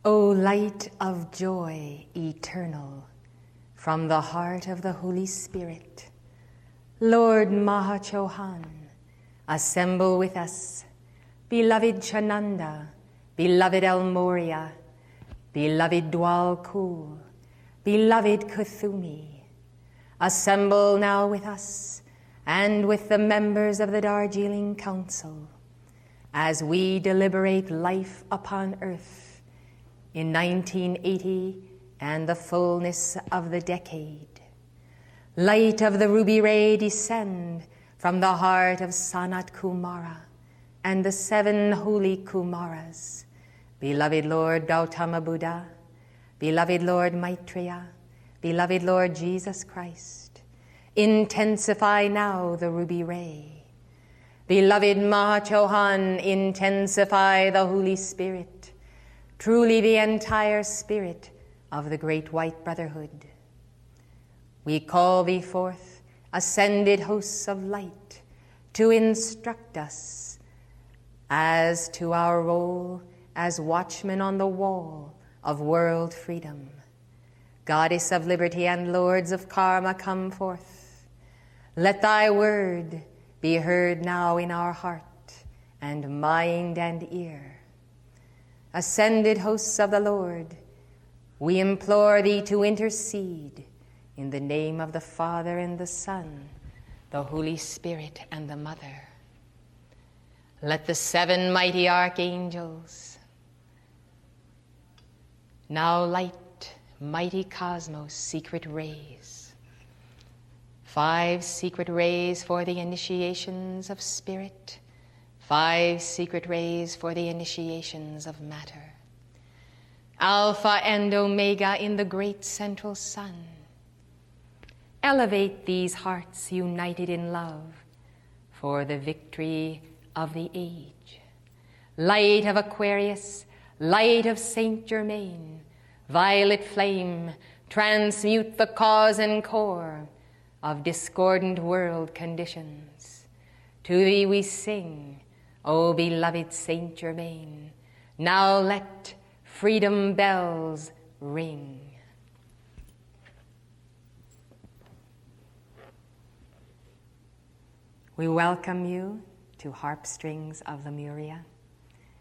O light of joy eternal, from the heart of the Holy Spirit, Lord Mahachohan, assemble with us, beloved Chananda, beloved Moria, beloved Dwal Kul, beloved Kuthumi. Assemble now with us and with the members of the Darjeeling Council as we deliberate life upon earth in 1980 and the fullness of the decade. Light of the ruby ray descend from the heart of Sanat Kumara and the 7 holy Kumaras, beloved Lord Gautama Buddha, beloved Lord Maitreya, beloved Lord Jesus Christ. Intensify now the ruby ray. Beloved Mahachohan, intensify the Holy Spirit, truly the entire spirit of the Great White Brotherhood. We call thee forth, ascended hosts of light, to instruct us as to our role as watchmen on the wall of world freedom. Goddess of liberty and lords of karma, come forth. Let thy word be heard now in our heart and mind and ear. Ascended hosts of the Lord, we implore thee to intercede in the name of the Father and the Son, the Holy Spirit and the Mother. Let the 7 mighty archangels now light mighty cosmos secret rays. 5 secret rays for the initiations of spirit, 5 secret rays for the initiations of matter. Alpha and Omega in the great central sun. Elevate these hearts united in love for the victory of the age. Light of Aquarius, light of Saint Germain, violet flame, transmute the cause and core of discordant world conditions. To thee we sing, O beloved Saint Germain, now let freedom bells ring. We welcome you to Harpstrings of Lemuria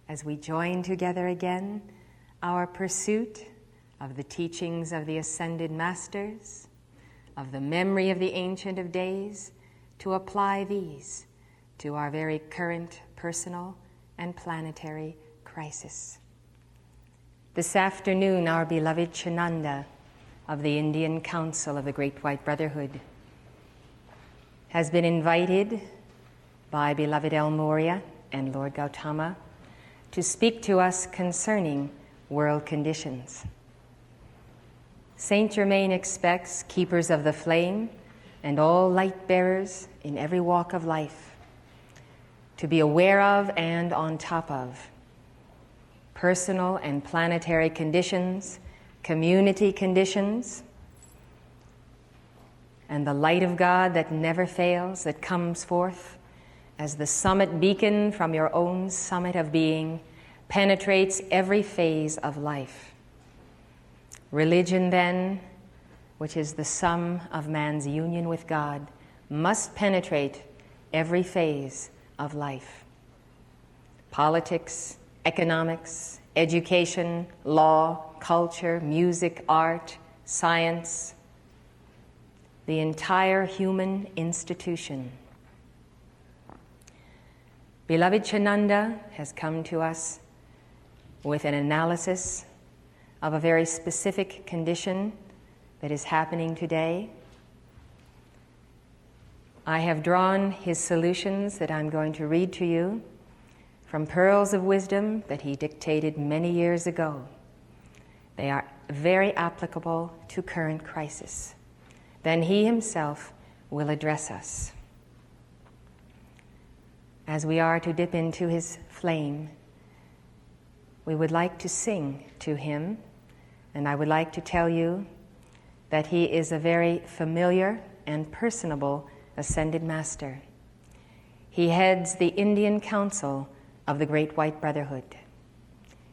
as we join together again our pursuit of the teachings of the Ascended Masters, of the memory of the Ancient of Days, to apply these to our very current personal and planetary crisis. This afternoon, our beloved Chananda of the Indian Council of the Great White Brotherhood has been invited by beloved Morya and Lord Gautama to speak to us concerning world conditions. Saint Germain expects keepers of the flame and all light bearers in every walk of life to be aware of and on top of personal and planetary conditions, community conditions, and the light of God that never fails, that comes forth as the summit beacon from your own summit of being, penetrates every phase of life. Religion, then, which is the sum of man's union with God, must penetrate every phase of life. Politics, economics, education, law, culture, music, art, science, the entire human institution. Beloved Chananda has come to us with an analysis of a very specific condition that is happening today. I have drawn his solutions that I'm going to read to you from pearls of wisdom that he dictated many years ago. They are very applicable to current crisis. Then he himself will address us. As we are to dip into his flame, we would like to sing to him, and I would like to tell you that he is a very familiar and personable Ascended Master. He heads the Indian Council of the Great White Brotherhood.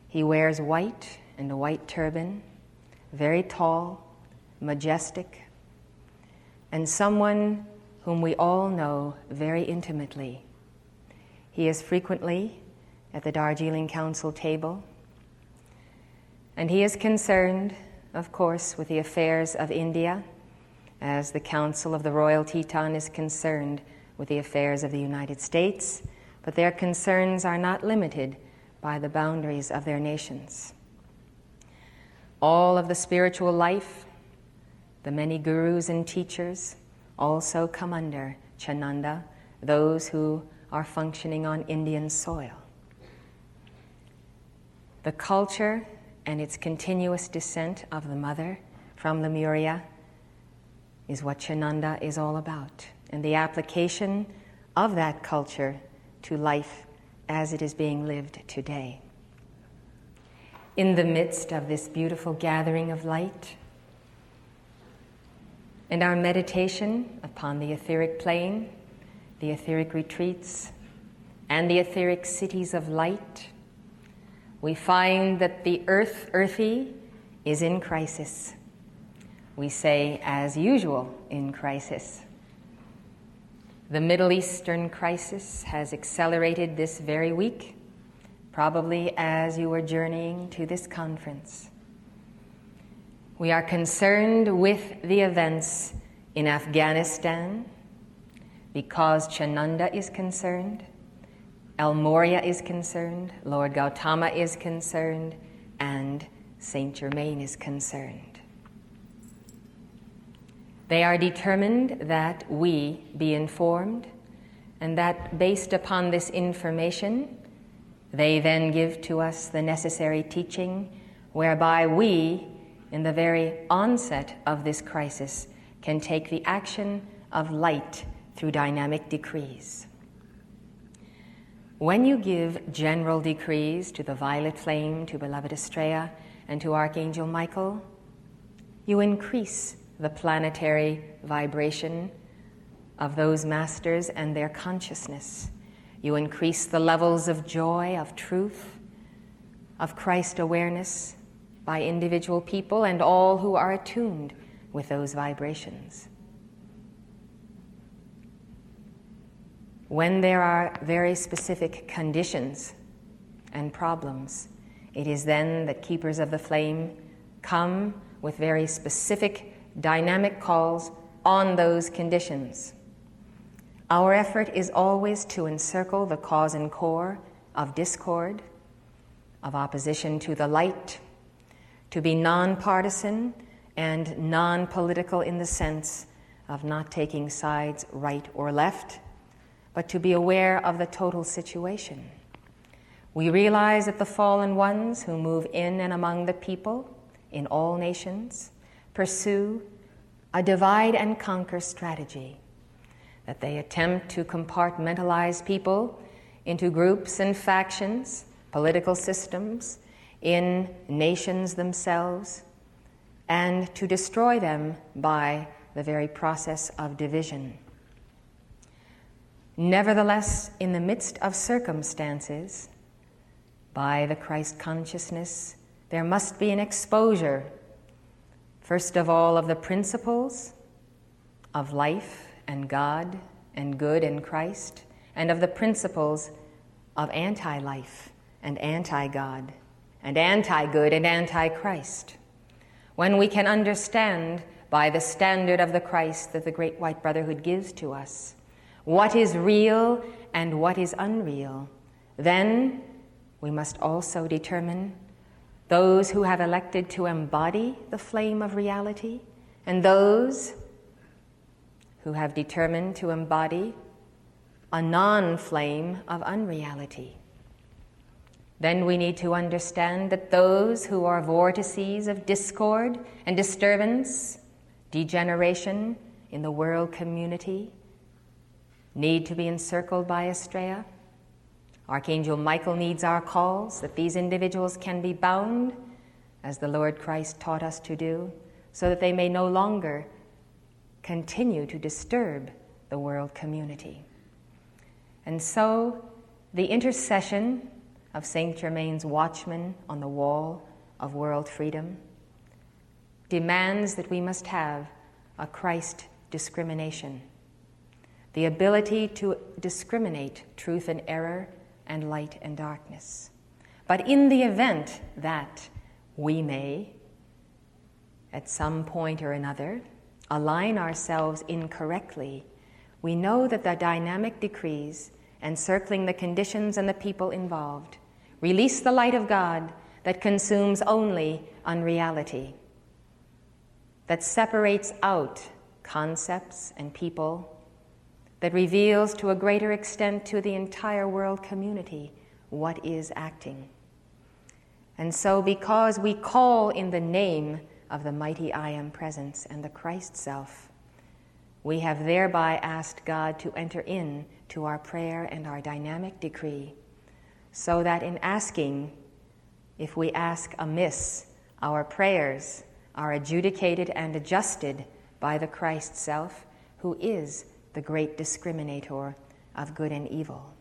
He wears white and a white turban, very tall, majestic, and someone whom we all know very intimately. He is frequently at the Darjeeling Council table, and he is concerned, of course, with the affairs of India, as the Council of the Royal Teton is concerned with the affairs of the United States, but their concerns are not limited by the boundaries of their nations. All of the spiritual life, the many gurus and teachers, also come under Chananda, those who are functioning on Indian soil. The culture and its continuous descent of the mother from Lemuria is what Chananda is all about, and the application of that culture to life as it is being lived today. In the midst of this beautiful gathering of light and our meditation upon the etheric plane, the etheric retreats, and the etheric cities of light, we find that the earthy is in crisis. We say, as usual, in crisis. The Middle Eastern crisis has accelerated this very week, probably as you were journeying to this conference. We are concerned with the events in Afghanistan because Chananda is concerned, Morya is concerned, Lord Gautama is concerned, and Saint Germain is concerned. They are determined that we be informed, and that based upon this information, they then give to us the necessary teaching whereby we, in the very onset of this crisis, can take the action of light through dynamic decrees. When you give general decrees to the violet flame, to beloved Estrella, and to Archangel Michael, you increase the planetary vibration of those masters and their consciousness. You increase the levels of joy, of truth, of Christ awareness by individual people and all who are attuned with those vibrations. When there are very specific conditions and problems, it is then that keepers of the flame come with very specific dynamic calls on those conditions. Our effort is always to encircle the cause and core of discord, of opposition to the light, to be non-partisan and non-political in the sense of not taking sides right or left, but to be aware of the total situation. We realize that the fallen ones who move in and among the people in all nations pursue a divide and conquer strategy, that they attempt to compartmentalize people into groups and factions, political systems, in nations themselves, and to destroy them by the very process of division. Nevertheless, in the midst of circumstances, by the Christ consciousness, there must be an exposure, first of all, of the principles of life and God and good and Christ, and of the principles of anti-life and anti-God and anti-good and anti-Christ. When we can understand by the standard of the Christ that the Great White Brotherhood gives to us what is real and what is unreal, then we must also determine those who have elected to embody the flame of reality and those who have determined to embody a non-flame of unreality. Then we need to understand that those who are vortices of discord and disturbance, degeneration in the world community, need to be encircled by Estrella. Archangel Michael needs our calls, that these individuals can be bound, as the Lord Christ taught us to do, so that they may no longer continue to disturb the world community. And so the intercession of Saint Germain's watchman on the wall of world freedom, demands that we must have a Christ discrimination, the ability to discriminate truth and error and light and darkness. But in the event that we may, at some point or another, align ourselves incorrectly, we know that the dynamic decrees encircling the conditions and the people involved release the light of God that consumes only unreality, that separates out concepts and people, that reveals to a greater extent to the entire world community what is acting. And so, because we call in the name of the mighty I Am Presence and the Christ Self, we have thereby asked God to enter in to our prayer and our dynamic decree, so that in asking, if we ask amiss, our prayers are adjudicated and adjusted by the Christ Self, who is the great discriminator of good and evil.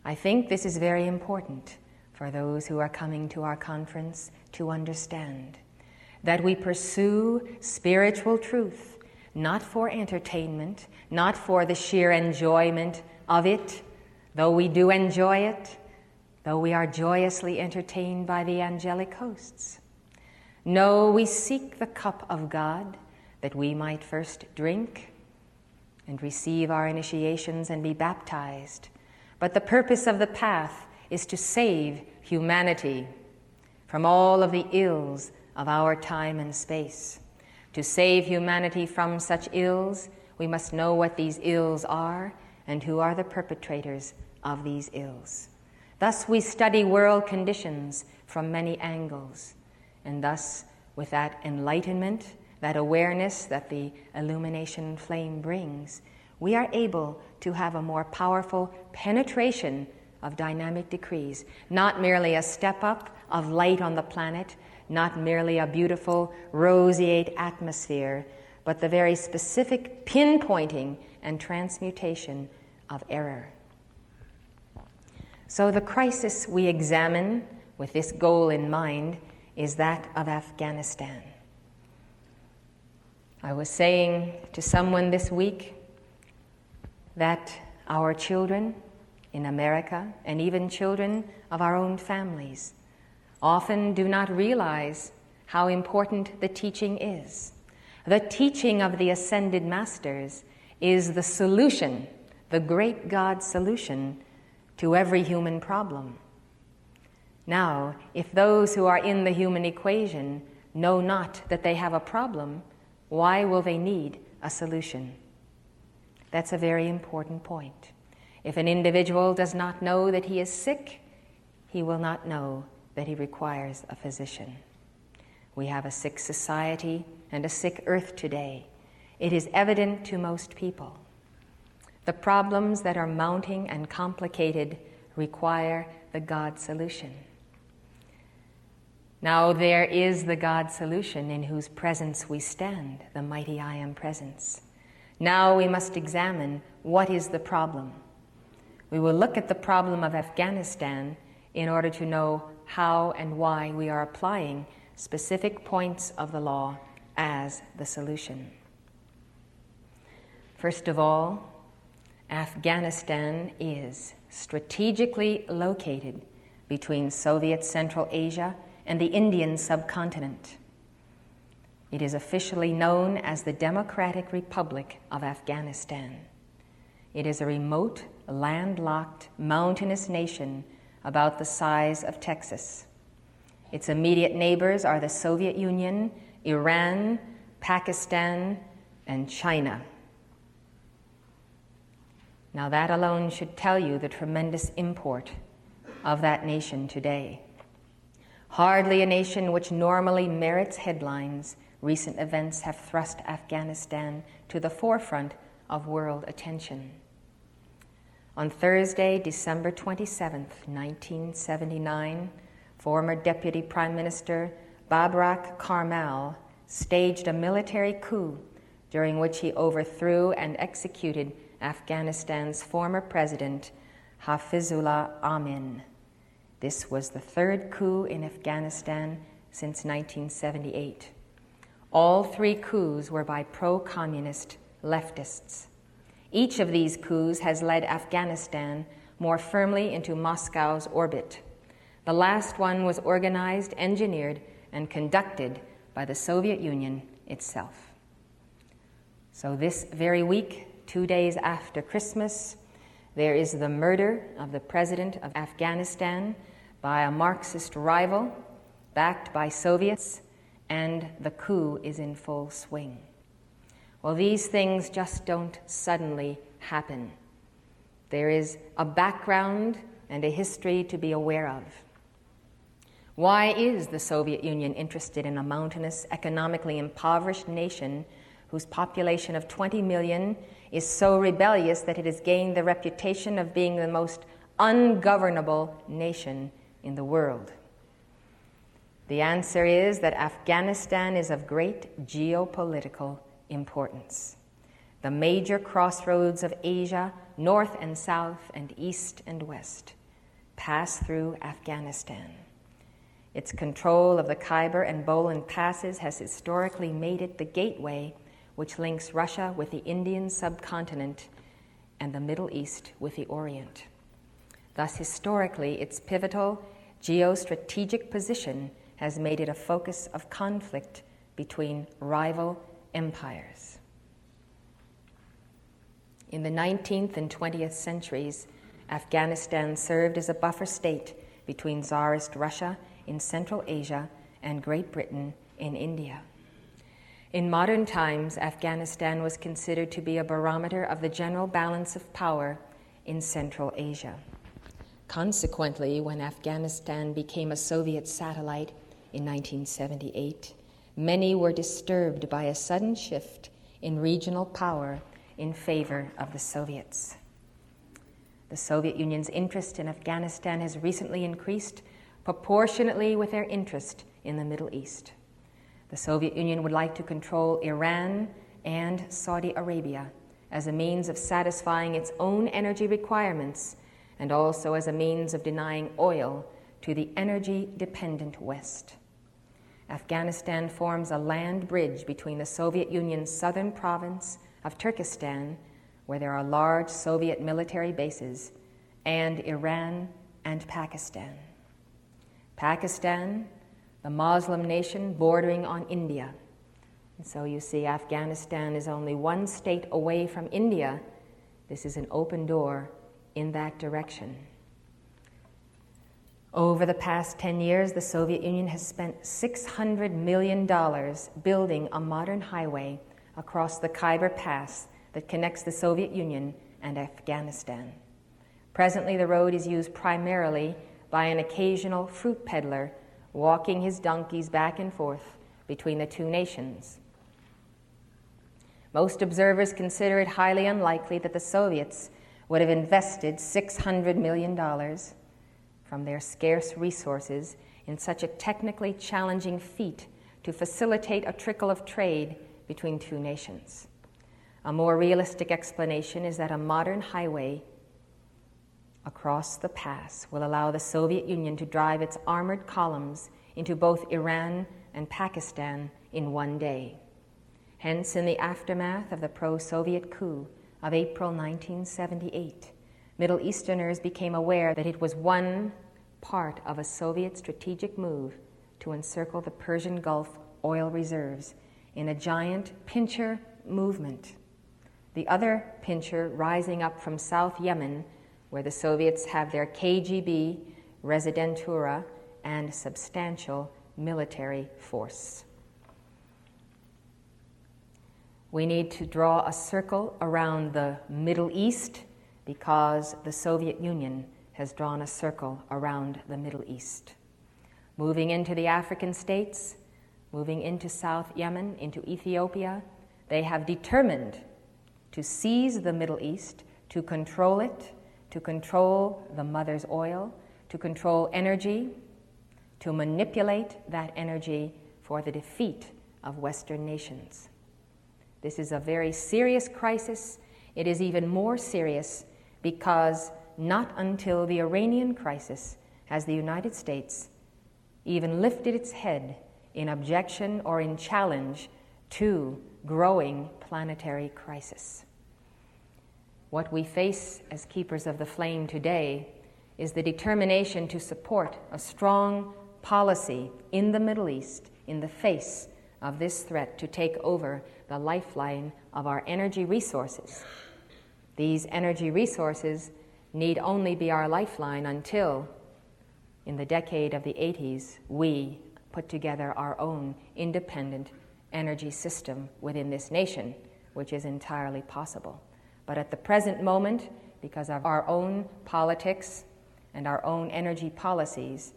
I think this is very important for those who are coming to our conference to understand, that we pursue spiritual truth, not for entertainment, not for the sheer enjoyment of it, though we do enjoy it, though we are joyously entertained by the angelic hosts. No, we seek the cup of God that we might first drink and receive our initiations and be baptized. But the purpose of the path is to save humanity from all of the ills of our time and space. To save humanity from such ills, we must know what these ills are and who are the perpetrators of these ills. Thus we study world conditions from many angles, and thus with that enlightenment, that awareness that the illumination flame brings, we are able to have a more powerful penetration of dynamic decrees, not merely a step up of light on the planet, not merely a beautiful roseate atmosphere, but the very specific pinpointing and transmutation of error. So the crisis we examine with this goal in mind is that of Afghanistan. I was saying to someone this week that our children in America, and even children of our own families, often do not realize how important the teaching is. The teaching of the ascended masters is the solution, the great God solution to every human problem. Now, if those who are in the human equation know not that they have a problem, why will they need a solution? That's a very important point. If an individual does not know that he is sick, he will not know that he requires a physician. We have a sick society and a sick earth today. It is evident to most people. The problems that are mounting and complicated require the God solution. Now there is the God solution in whose presence we stand, the mighty I Am Presence. Now we must examine what is the problem. We will look at the problem of Afghanistan in order to know how and why we are applying specific points of the law as the solution. First of all, Afghanistan is strategically located between Soviet Central Asia and the Indian subcontinent. It is officially known as the Democratic Republic of Afghanistan. It is a remote, landlocked, mountainous nation about the size of Texas. Its immediate neighbors are the Soviet Union, Iran, Pakistan, and China. Now that alone should tell you the tremendous import of that nation today. Hardly a nation which normally merits headlines, recent events have thrust Afghanistan to the forefront of world attention. On Thursday, December 27th, 1979, former Deputy Prime Minister Babrak Karmal staged a military coup during which he overthrew and executed Afghanistan's former president, Hafizullah Amin. This was the third coup in Afghanistan since 1978. All three coups were by pro-communist leftists. Each of these coups has led Afghanistan more firmly into Moscow's orbit. The last one was organized, engineered, and conducted by the Soviet Union itself. So this very week, 2 days after Christmas, there is the murder of the president of Afghanistan by a Marxist rival, backed by Soviets, and the coup is in full swing. Well, these things just don't suddenly happen. There is a background and a history to be aware of. Why is the Soviet Union interested in a mountainous, economically impoverished nation whose population of 20 million is so rebellious that it has gained the reputation of being the most ungovernable nation in the world? The answer is that Afghanistan is of great geopolitical importance. The major crossroads of Asia, north and south and east and west, pass through Afghanistan. Its control of the Khyber and Bolan passes has historically made it the gateway which links Russia with the Indian subcontinent and the Middle East with the Orient. Thus, historically, its pivotal geostrategic position has made it a focus of conflict between rival empires. In the 19th and 20th centuries, Afghanistan served as a buffer state between Tsarist Russia in Central Asia and Great Britain in India. In modern times, Afghanistan was considered to be a barometer of the general balance of power in Central Asia. Consequently, when Afghanistan became a Soviet satellite in 1978, many were disturbed by a sudden shift in regional power in favor of the Soviets. The Soviet Union's interest in Afghanistan has recently increased proportionately with their interest in the Middle East. The Soviet Union would like to control Iran and Saudi Arabia as a means of satisfying its own energy requirements and also as a means of denying oil to the energy-dependent West. Afghanistan forms a land bridge between the Soviet Union's southern province of Turkestan, where there are large Soviet military bases, and Iran and Pakistan. Pakistan, the Muslim nation bordering on India. And so you see, Afghanistan is only one state away from India. This is an open door in that direction. Over the past 10 years, the Soviet Union has spent $600 million building a modern highway across the Khyber Pass that connects the Soviet Union and Afghanistan. Presently, the road is used primarily by an occasional fruit peddler walking his donkeys back and forth between the two nations. Most observers consider it highly unlikely that the Soviets would have invested $600 million from their scarce resources in such a technically challenging feat to facilitate a trickle of trade between two nations. A more realistic explanation is that a modern highway across the pass will allow the Soviet Union to drive its armored columns into both Iran and Pakistan in one day. Hence, in the aftermath of the pro-Soviet coup of April 1978, Middle Easterners became aware that it was one part of a Soviet strategic move to encircle the Persian Gulf oil reserves in a giant pincher movement. The other pincher rising up from South Yemen, where the Soviets have their KGB, Residentura, and substantial military force. We need to draw a circle around the Middle East because the Soviet Union has drawn a circle around the Middle East. Moving into the African states, moving into South Yemen, into Ethiopia, they have determined to seize the Middle East, to control it, to control the mother's oil, to control energy, to manipulate that energy for the defeat of Western nations. This is a very serious crisis. It is even more serious because not until the Iranian crisis has the United States even lifted its head in objection or in challenge to growing planetary crisis. What we face as keepers of the flame today is the determination to support a strong policy in the Middle East in the face of this threat to take over the lifeline of our energy resources. These energy resources need only be our lifeline until, in the decade of the 80s, we put together our own independent energy system within this nation, which is entirely possible. But at the present moment, because of our own politics and our own energy policies,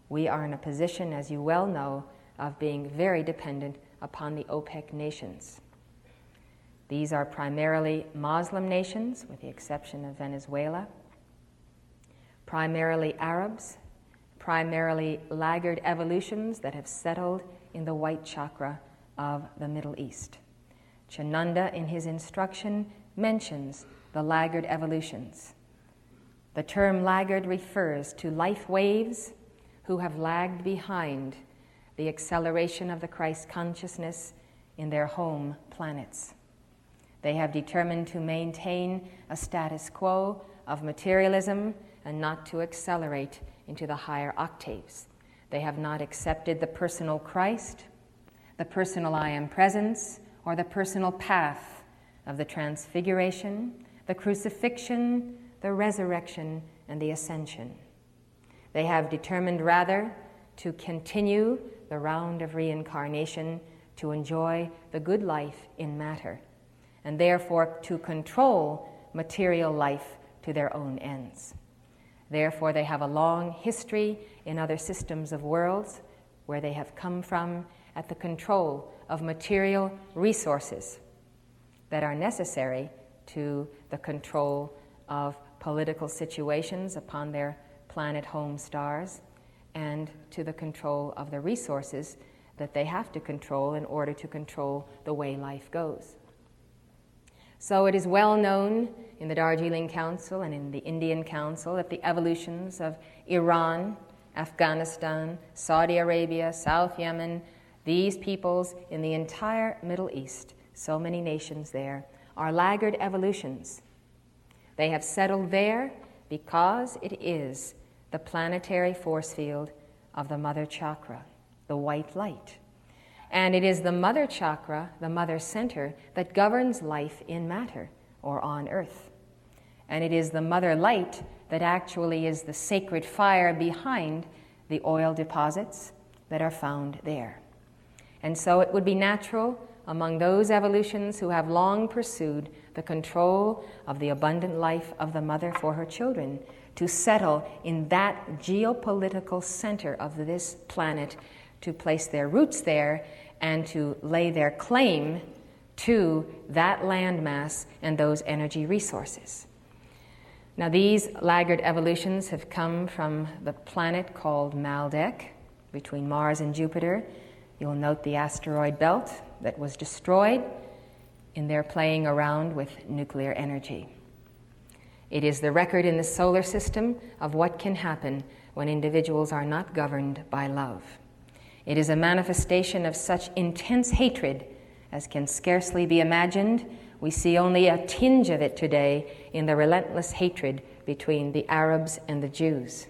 we are in a position, as you well know, of being very dependent upon the OPEC nations. These are primarily Muslim nations, with the exception of Venezuela, primarily Arabs, primarily laggard evolutions that have settled in the white chakra of the Middle East. Chananda, in his instruction, mentions the laggard evolutions. The term laggard refers to life waves who have lagged behind the acceleration of the Christ consciousness in their home planets. They have determined to maintain a status quo of materialism and not to accelerate into the higher octaves. They have not accepted the personal Christ, the personal I am presence, or the personal path of the transfiguration, the crucifixion, the resurrection, and the ascension. They have determined rather to continue the round of reincarnation, to enjoy the good life in matter, and therefore to control material life to their own ends. Therefore, they have a long history in other systems of worlds where they have come from at the control of material resources that are necessary to the control of political situations upon their planet home stars and to the control of the resources that they have to control in order to control the way life goes. So it is well known in the Darjeeling Council and in the Indian Council that the evolutions of Iran, Afghanistan, Saudi Arabia, South Yemen, these peoples in the entire Middle East, so many nations there, are laggard evolutions. They have settled there because it is the planetary force field of the mother chakra, the white light. And it is the mother chakra, the mother center, that governs life in matter or on earth. And it is the mother light that actually is the sacred fire behind the oil deposits that are found there. And so it would be natural among those evolutions who have long pursued the control of the abundant life of the mother for her children to settle in that geopolitical center of this planet, to place their roots there and to lay their claim to that landmass and those energy resources. Now, these laggard evolutions have come from the planet called Maldek, between Mars and Jupiter. You'll note the asteroid belt that was destroyed in their playing around with nuclear energy. It is the record in the solar system of what can happen when individuals are not governed by love. It is a manifestation of such intense hatred as can scarcely be imagined. We see only a tinge of it today in the relentless hatred between the Arabs and the Jews.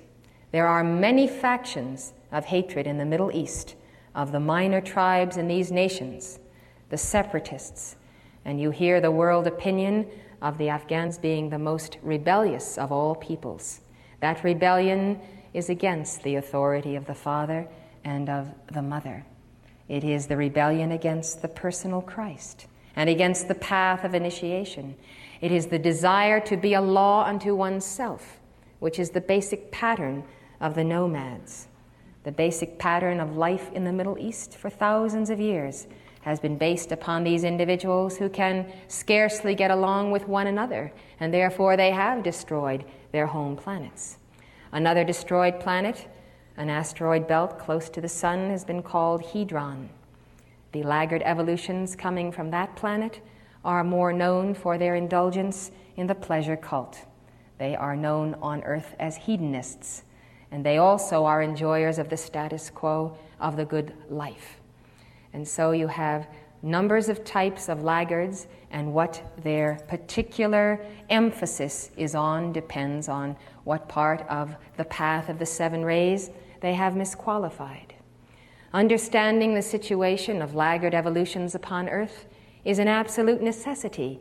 There are many factions of hatred in the Middle East, of the minor tribes in these nations, the separatists, and you hear the world opinion of the Afghans being the most rebellious of all peoples. That rebellion is against the authority of the father and of the mother. It is the rebellion against the personal Christ and against the path of initiation. It is the desire to be a law unto oneself, which is the basic pattern of the nomads. The basic pattern of life in the Middle East for thousands of years has been based upon these individuals who can scarcely get along with one another, and therefore they have destroyed their home planets. Another destroyed planet, an asteroid belt close to the sun, has been called Hedron. The laggard evolutions coming from that planet are more known for their indulgence in the pleasure cult. They are known on Earth as hedonists, And they also are enjoyers of the status quo of the good life. And so you have numbers of types of laggards, and what their particular emphasis is on depends on what part of the path of the seven rays they have misqualified. Understanding the situation of laggard evolutions upon earth is an absolute necessity,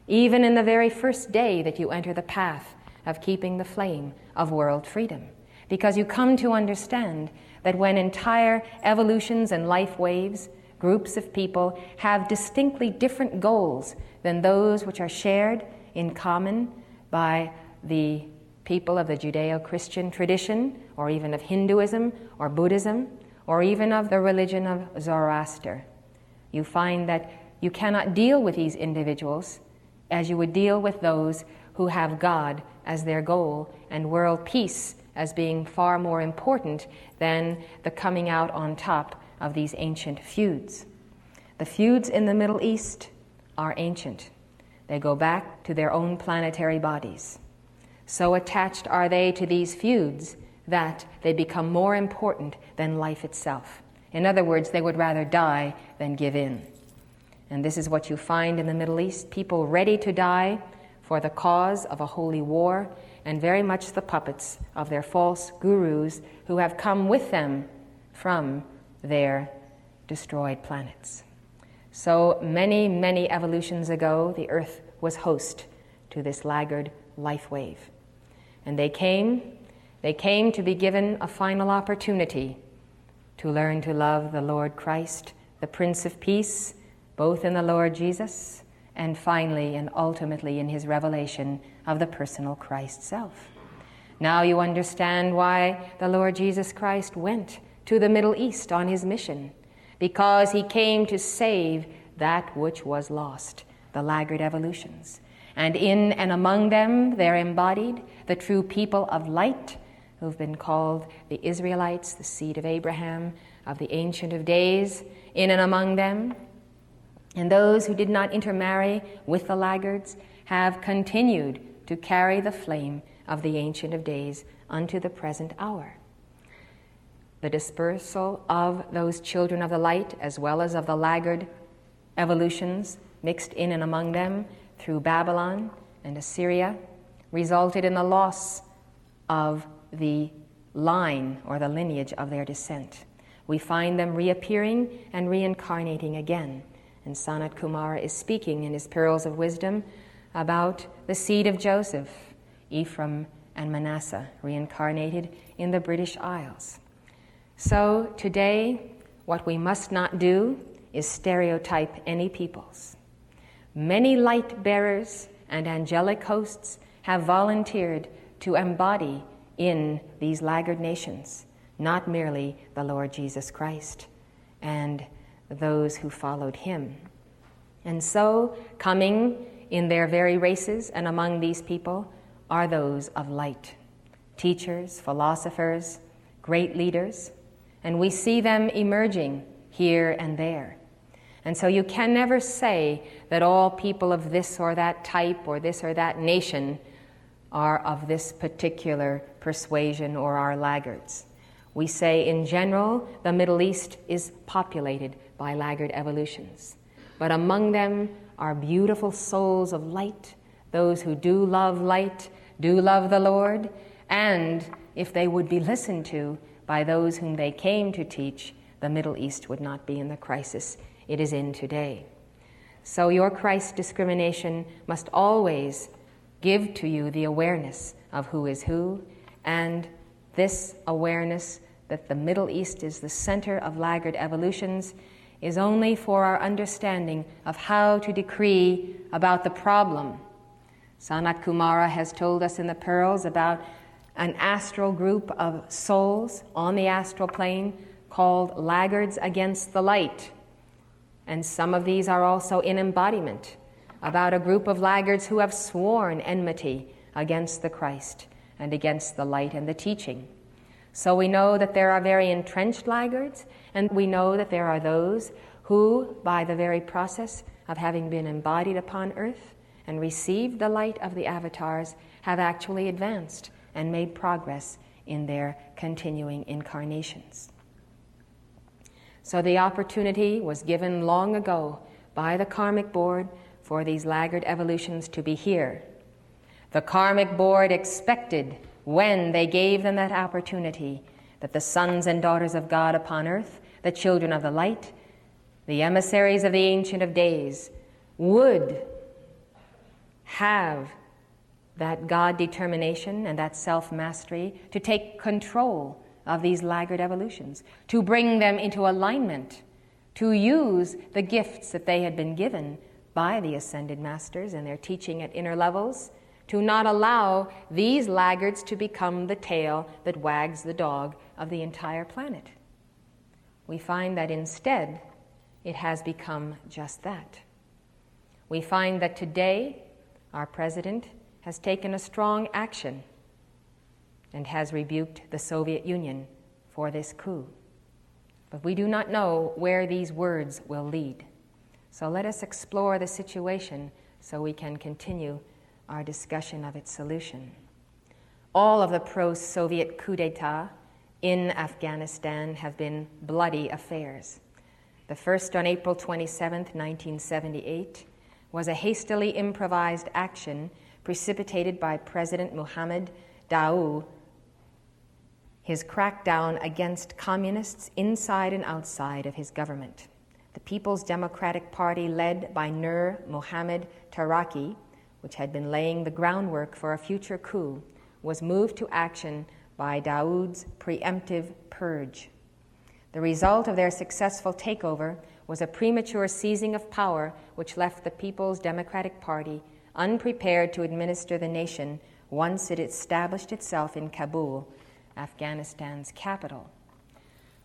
even in the very first day that you enter the path of keeping the flame of world freedom, because you come to understand that when entire evolutions and life waves, groups of people have distinctly different goals than those which are shared in common by the people of the Judeo-Christian tradition, or even of Hinduism or Buddhism, or even of the religion of Zoroaster. You find that you cannot deal with these individuals as you would deal with those who have God as their goal and world peace as being far more important than the coming out on top of these ancient feuds. The feuds in the Middle East are ancient. They go back to their own planetary bodies. So attached are they to these feuds that they become more important than life itself. In other words, they would rather die than give in. And this is what you find in the Middle East, people ready to die for the cause of a holy war, and very much the puppets of their false gurus who have come with them from their destroyed planets. So many, many evolutions ago, the earth was host to this laggard life wave. And they came to be given a final opportunity to learn to love the Lord Christ, the Prince of Peace, both in the Lord Jesus and finally and ultimately in his revelation of the personal Christ self. Now you understand why the Lord Jesus Christ went to the Middle East on his mission, because he came to save that which was lost, the laggard evolutions. And in and among them there embodied the true people of light, who've been called the Israelites, the seed of Abraham, of the Ancient of Days, in and among them. And those who did not intermarry with the laggards have continued to carry the flame of the Ancient of Days unto the present hour. The dispersal of those children of the light, as well as of the laggard evolutions mixed in and among them through Babylon and Assyria, resulted in the loss of the line or the lineage of their descent. We find them reappearing and reincarnating again. And Sanat Kumara is speaking in his Pearls of Wisdom about the seed of Joseph, Ephraim and Manasseh, reincarnated in the British Isles. So today, what we must not do is stereotype any peoples. Many light bearers and angelic hosts have volunteered to embody in these laggard nations, not merely the Lord Jesus Christ and those who followed him. And so, coming in their very races and among these people are those of light, teachers, philosophers, great leaders, and we see them emerging here and there. And so you can never say that all people of this or that type or this or that nation are of this particular persuasion or are laggards. We say in general the Middle East is populated by laggard evolutions. But among them are beautiful souls of light, those who do love light, do love the Lord, and if they would be listened to by those whom they came to teach, the Middle East would not be in the crisis it is in today. So your Christ discrimination must always give to you the awareness of who is who, and this awareness that the Middle East is the center of laggard evolutions is only for our understanding of how to decree about the problem. Sanat Kumara has told us in the Pearls about an astral group of souls on the astral plane called laggards against the light. And some of these are also in embodiment, about a group of laggards who have sworn enmity against the Christ and against the light and the teaching. So we know that there are very entrenched laggards, and we know that there are those who, by the very process of having been embodied upon earth and received the light of the avatars, have actually advanced and made progress in their continuing incarnations. So the opportunity was given long ago by the Karmic Board for these laggard evolutions to be here. The Karmic Board expected, when they gave them that opportunity, that the sons and daughters of God upon earth, the children of the light, the emissaries of the Ancient of Days, would have that God determination and that self-mastery to take control of these laggard evolutions, to bring them into alignment, to use the gifts that they had been given by the ascended masters and their teaching at inner levels, to not allow these laggards to become the tail that wags the dog of the entire planet. We find that instead, it has become just that. We find that today, our president has taken a strong action and has rebuked the Soviet Union for this coup. But we do not know where these words will lead. So let us explore the situation so we can continue our discussion of its solution. All of the pro-Soviet coup d'etat in Afghanistan have been bloody affairs. The first on April 27, 1978, was a hastily improvised action precipitated by President Mohammed Daoud, his crackdown against communists inside and outside of his government. The People's Democratic Party, led by Nur Mohammad Taraki, which had been laying the groundwork for a future coup, was moved to action by Daoud's preemptive purge. The result of their successful takeover was a premature seizing of power which left the People's Democratic Party unprepared to administer the nation once it established itself in Kabul, Afghanistan's capital.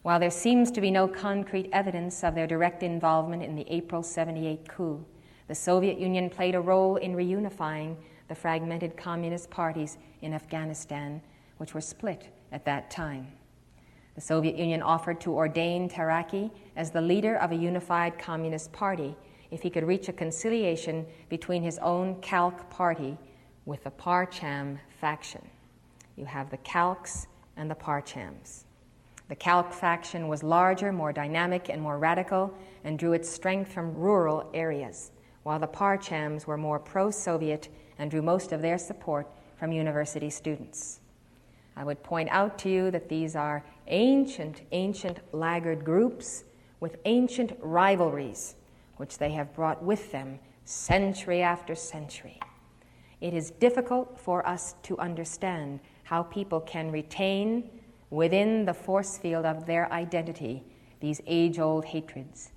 While there seems to be no concrete evidence of their direct involvement in the April 78 coup, the Soviet Union played a role in reunifying the fragmented communist parties in Afghanistan, which were split at that time. The Soviet Union offered to ordain Taraki as the leader of a unified communist party if he could reach a conciliation between his own Khalq party with the Parcham faction. You have the Khalqs and the Parchams. The Khalq faction was larger, more dynamic, and more radical, and drew its strength from rural areas, while the Parchams were more pro-Soviet and drew most of their support from university students. I would point out to you that these are ancient laggard groups with ancient rivalries, which they have brought with them century after century. It is difficult for us to understand how people can retain within the force field of their identity these age-old hatreds.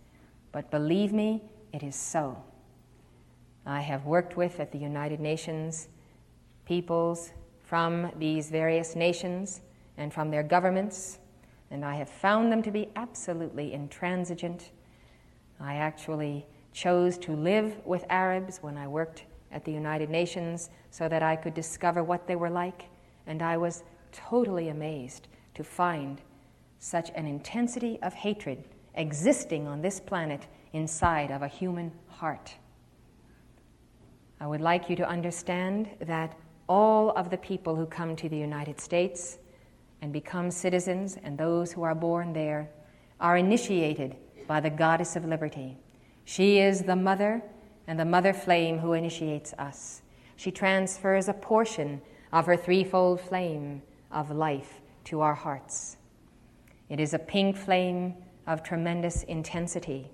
But believe me, it is so. I have worked with, at the United Nations, peoples from these various nations and from their governments, and I have found them to be absolutely intransigent. I actually chose to live with Arabs when I worked at the United Nations so that I could discover what they were like, and I was totally amazed to find such an intensity of hatred existing on this planet inside of a human heart. I would like you to understand that all of the people who come to the United States and become citizens, and those who are born there, are initiated by the Goddess of Liberty. She is the mother and the mother flame who initiates us. She transfers a portion of her threefold flame of life to our hearts. It is a pink flame of tremendous intensity,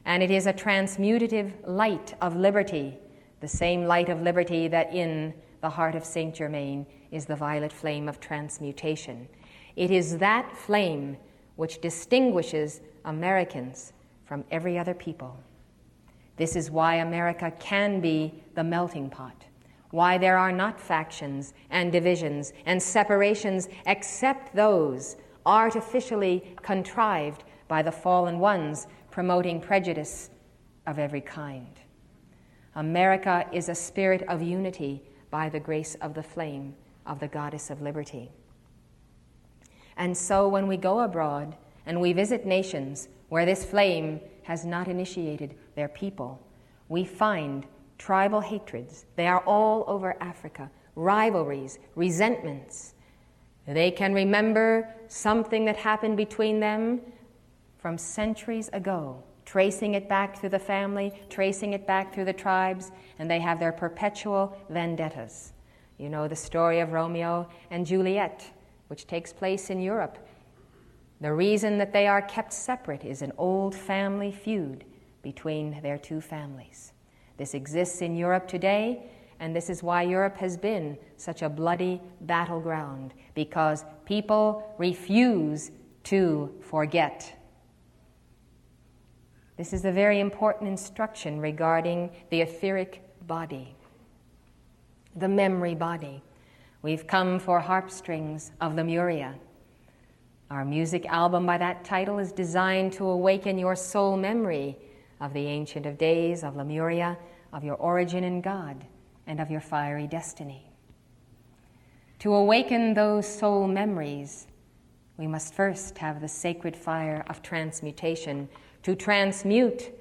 and it is a transmutative light of liberty, the same light of liberty that in the heart of Saint Germain is the violet flame of transmutation. It is that flame which distinguishes Americans from every other people. This is why America can be the melting pot, why there are not factions and divisions and separations except those artificially contrived by the fallen ones promoting prejudice of every kind. America is a spirit of unity by the grace of the flame of the Goddess of Liberty. And so when we go abroad and we visit nations where this flame has not initiated their people, we find tribal hatreds. They are all over Africa, rivalries, resentments, They can remember something that happened between them from centuries ago, tracing it back through the family, tracing it back through the tribes, and they have their perpetual vendettas. You know the story of Romeo and Juliet, which takes place in Europe. The reason that they are kept separate is an old family feud between their two families. This exists in Europe today, and this is why Europe has been such a bloody battleground, because people refuse to forget. This is a very important instruction regarding the etheric body, the memory body. We've come for Harpstrings of Lemuria. Our music album by that title is designed to awaken your soul memory of the Ancient of Days, of Lemuria, of your origin in God, and of your fiery destiny. To awaken those soul memories, we must first have the sacred fire of transmutation to transmute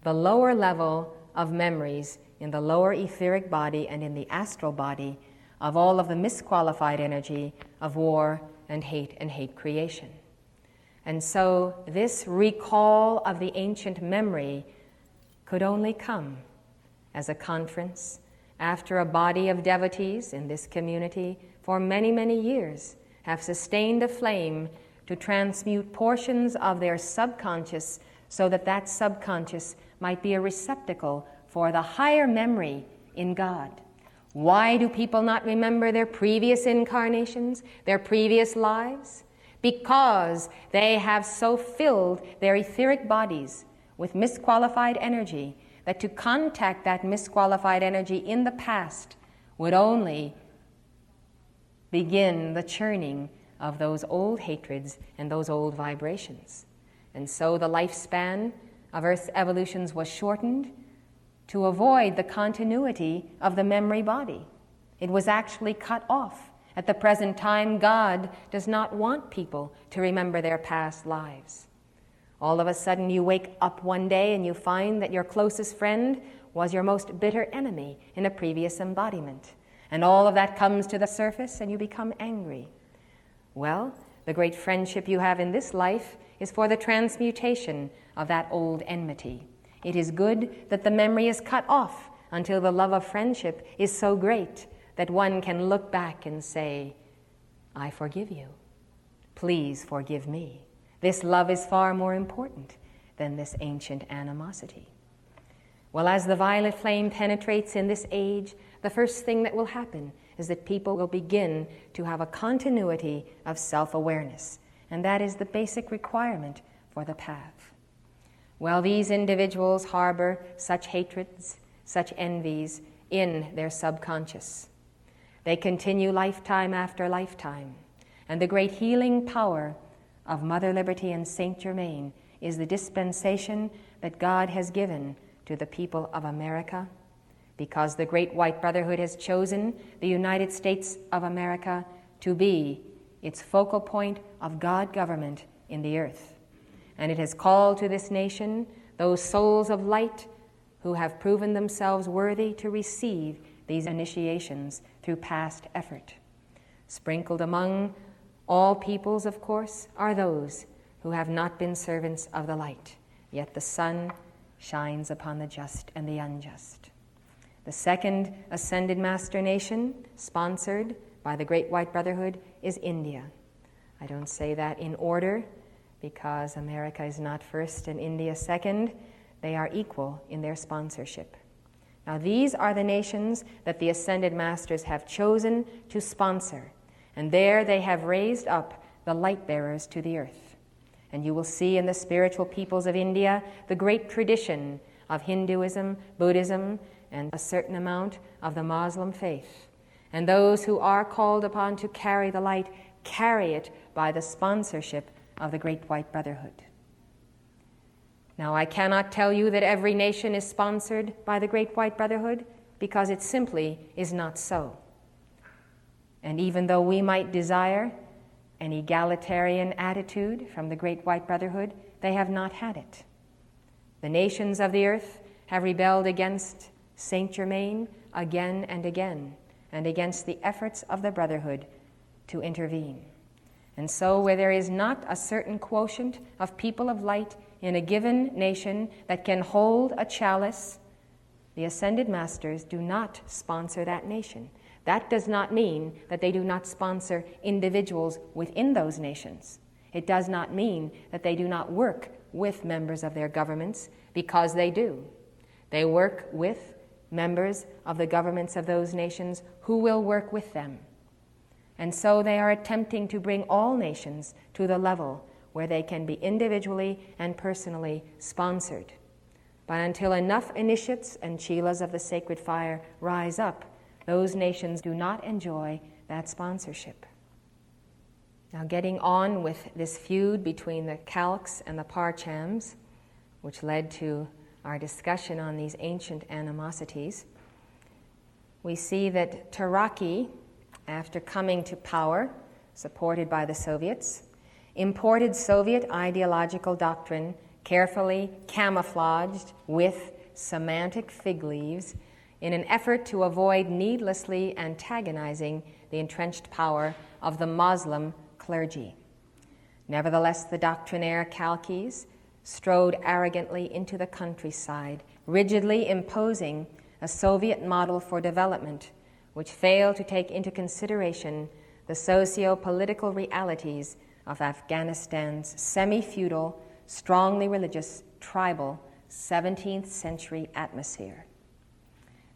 the lower level of memories in the lower etheric body and in the astral body of all of the misqualified energy of war and hate creation. And so this recall of the ancient memory could only come as a conference after a body of devotees in this community for many, many years have sustained a flame to transmute portions of their subconscious so that that subconscious might be a receptacle for the higher memory in God. Why do people not remember their previous incarnations, their previous lives? Because they have so filled their etheric bodies with misqualified energy that to contact that misqualified energy in the past would only begin the churning of those old hatreds and those old vibrations. And so the lifespan of Earth's evolutions was shortened to avoid the continuity of the memory body. It was actually cut off. At the present time, God does not want people to remember their past lives. All of a sudden, you wake up one day and you find that your closest friend was your most bitter enemy in a previous embodiment. And all of that comes to the surface and you become angry. Well, the great friendship you have in this life is for the transmutation of that old enmity. It is good that the memory is cut off until the love of friendship is so great that one can look back and say, I forgive you. Please forgive me. This love is far more important than this ancient animosity. Well, as the violet flame penetrates in this age, the first thing that will happen is that people will begin to have a continuity of self-awareness, and that is the basic requirement for the path. Well, these individuals harbor such hatreds, such envies in their subconscious. They continue lifetime after lifetime, and the great healing power of Mother Liberty and Saint Germain is the dispensation that God has given to the people of America, because the Great White Brotherhood has chosen the United States of America to be its focal point of God government in the earth. And it has called to this nation those souls of light who have proven themselves worthy to receive these initiations through past effort. Sprinkled among all peoples, of course, are those who have not been servants of the light, yet the sun shines upon the just and the unjust. The second ascended master nation, sponsored by the Great White Brotherhood, is India. I don't say that in order, because America is not first and India second. They are equal in their sponsorship. Now, these are the nations that the Ascended Masters have chosen to sponsor, and there they have raised up the light bearers to the earth. And you will see in the spiritual peoples of India the great tradition of Hinduism, Buddhism, and a certain amount of the Muslim faith. And those who are called upon to carry the light carry it by the sponsorship of the Great White Brotherhood. Now, I cannot tell you that every nation is sponsored by the Great White Brotherhood, because it simply is not so. And even though we might desire an egalitarian attitude from the Great White Brotherhood, they have not had it. The nations of the earth have rebelled against Saint Germain again and again, and against the efforts of the Brotherhood to intervene. And so where there is not a certain quotient of people of light in a given nation that can hold a chalice, the Ascended Masters do not sponsor that nation. That does not mean that they do not sponsor individuals within those nations. It does not mean that they do not work with members of their governments, because they do. They work with members of the governments of those nations who will work with them. And so they are attempting to bring all nations to the level where they can be individually and personally sponsored. But until enough initiates and chelas of the sacred fire rise up, those nations do not enjoy that sponsorship. Now, getting on with this feud between the Kalks and the Parchams, which led to our discussion on these ancient animosities, we see that Taraki, after coming to power, supported by the Soviets, imported Soviet ideological doctrine carefully camouflaged with semantic fig leaves in an effort to avoid needlessly antagonizing the entrenched power of the Muslim clergy. Nevertheless, the doctrinaire Kalkis strode arrogantly into the countryside, rigidly imposing a Soviet model for development which failed to take into consideration the socio-political realities of Afghanistan's semi-feudal, strongly religious, tribal 17th century atmosphere.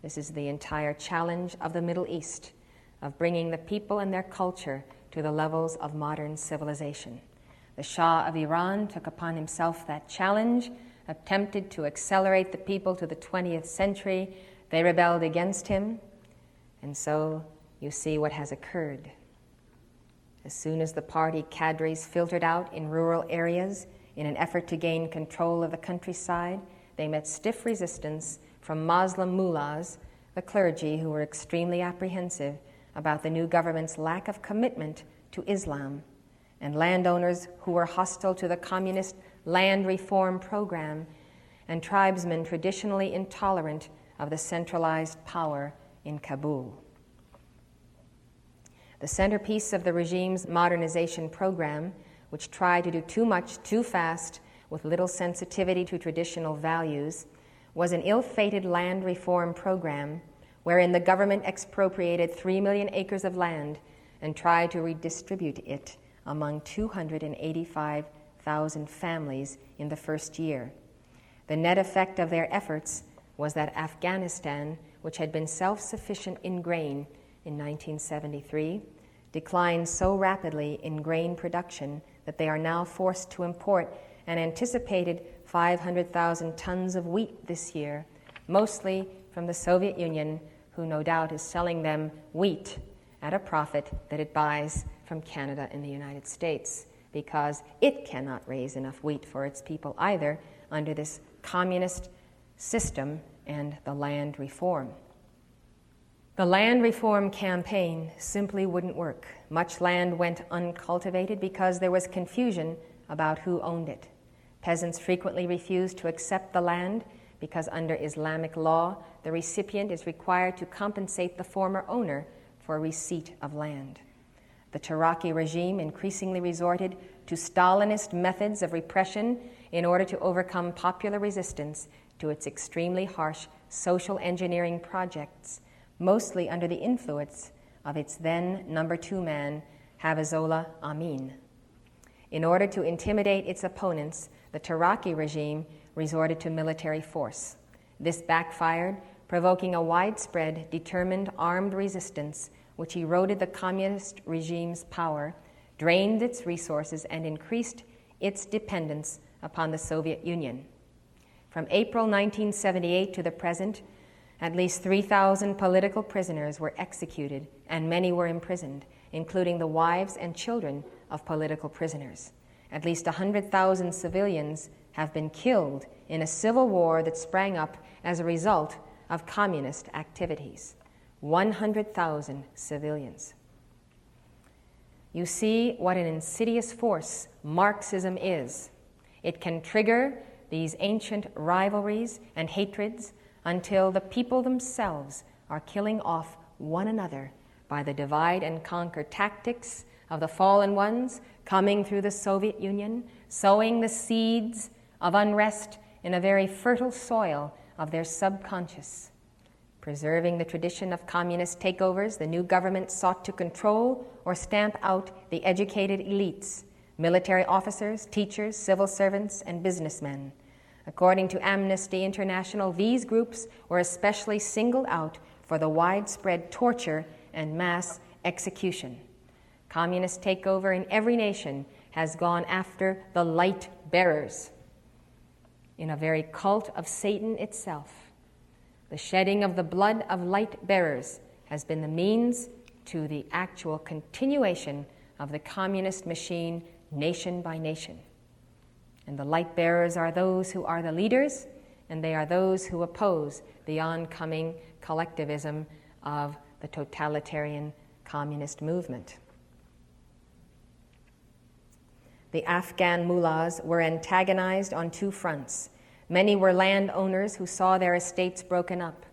This is the entire challenge of the Middle East, of bringing the people and their culture to the levels of modern civilization. The Shah of Iran took upon himself that challenge, attempted to accelerate the people to the 20th century. They rebelled against him, and so you see what has occurred. As soon as the party cadres filtered out in rural areas in an effort to gain control of the countryside, they met stiff resistance from Muslim mullahs, the clergy, who were extremely apprehensive about the new government's lack of commitment to Islam, and landowners who were hostile to the communist land reform program, and tribesmen traditionally intolerant of the centralized power in Kabul. The centerpiece of the regime's modernization program, which tried to do too much too fast with little sensitivity to traditional values, was an ill-fated land reform program wherein the government expropriated 3 million acres of land and tried to redistribute it among 285,000 families in the first year. The net effect of their efforts was that Afghanistan, which had been self-sufficient in grain in 1973, declined so rapidly in grain production that they are now forced to import an anticipated 500,000 tons of wheat this year, mostly from the Soviet Union, who no doubt is selling them wheat at a profit that it buys from Canada and the United States, because it cannot raise enough wheat for its people either under this communist system and the land reform. The land reform campaign simply wouldn't work. Much land went uncultivated because there was confusion about who owned it. Peasants frequently refused to accept the land because under Islamic law, the recipient is required to compensate the former owner for receipt of land. The Taraki regime increasingly resorted to Stalinist methods of repression in order to overcome popular resistance to its extremely harsh social engineering projects, mostly under the influence of its then number 2 man, Hafizullah Amin. In order to intimidate its opponents, the Taraki regime resorted to military force. This backfired, provoking a widespread, determined armed resistance which eroded the communist regime's power, drained its resources, and increased its dependence upon the Soviet Union. From April 1978 to the present, at least 3,000 political prisoners were executed and many were imprisoned, including the wives and children of political prisoners. At least 100,000 civilians have been killed in a civil war that sprang up as a result of communist activities. 100,000 civilians. You see what an insidious force Marxism is. It can trigger these ancient rivalries and hatreds until the people themselves are killing off one another by the divide and conquer tactics of the fallen ones coming through the Soviet Union, sowing the seeds of unrest in a very fertile soil of their subconscious. Preserving the tradition of communist takeovers, the new government sought to control or stamp out the educated elites, military officers, teachers, civil servants, and businessmen. According to Amnesty International, these groups were especially singled out for the widespread torture and mass execution. Communist takeover in every nation has gone after the light bearers in a very cult of Satan itself. The shedding of the blood of light bearers has been the means to the actual continuation of the communist machine nation by nation. And the light bearers are those who are the leaders, and they are those who oppose the oncoming collectivism of the totalitarian communist movement. The Afghan mullahs were antagonized on two fronts. Many were landowners who saw their estates broken up.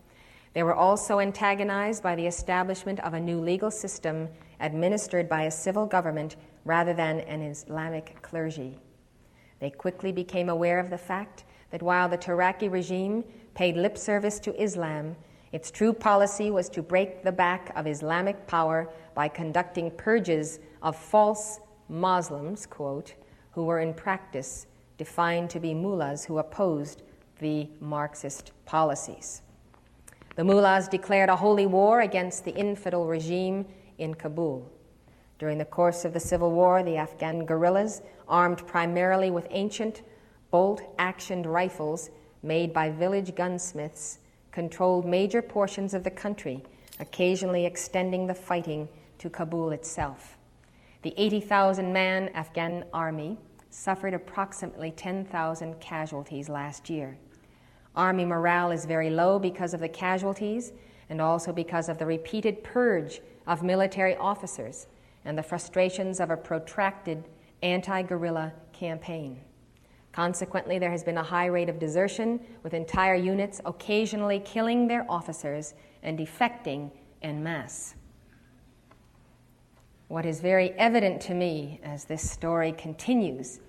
They were also antagonized by the establishment of a new legal system administered by a civil government rather than an Islamic clergy. They quickly became aware of the fact that while the Taraki regime paid lip service to Islam, its true policy was to break the back of Islamic power by conducting purges of false Muslims, quote, who were in practice defined to be mullahs who opposed the Marxist policies. The mullahs declared a holy war against the infidel regime in Kabul. During the course of the civil war, the Afghan guerrillas, armed primarily with ancient bolt-actioned rifles made by village gunsmiths, controlled major portions of the country, occasionally extending the fighting to Kabul itself. The 80,000-man Afghan army suffered approximately 10,000 casualties last year. Army morale is very low because of the casualties and also because of the repeated purge of military officers and the frustrations of a protracted anti-guerrilla campaign. Consequently, there has been a high rate of desertion, with entire units occasionally killing their officers and defecting en masse. What is very evident to me as this story continues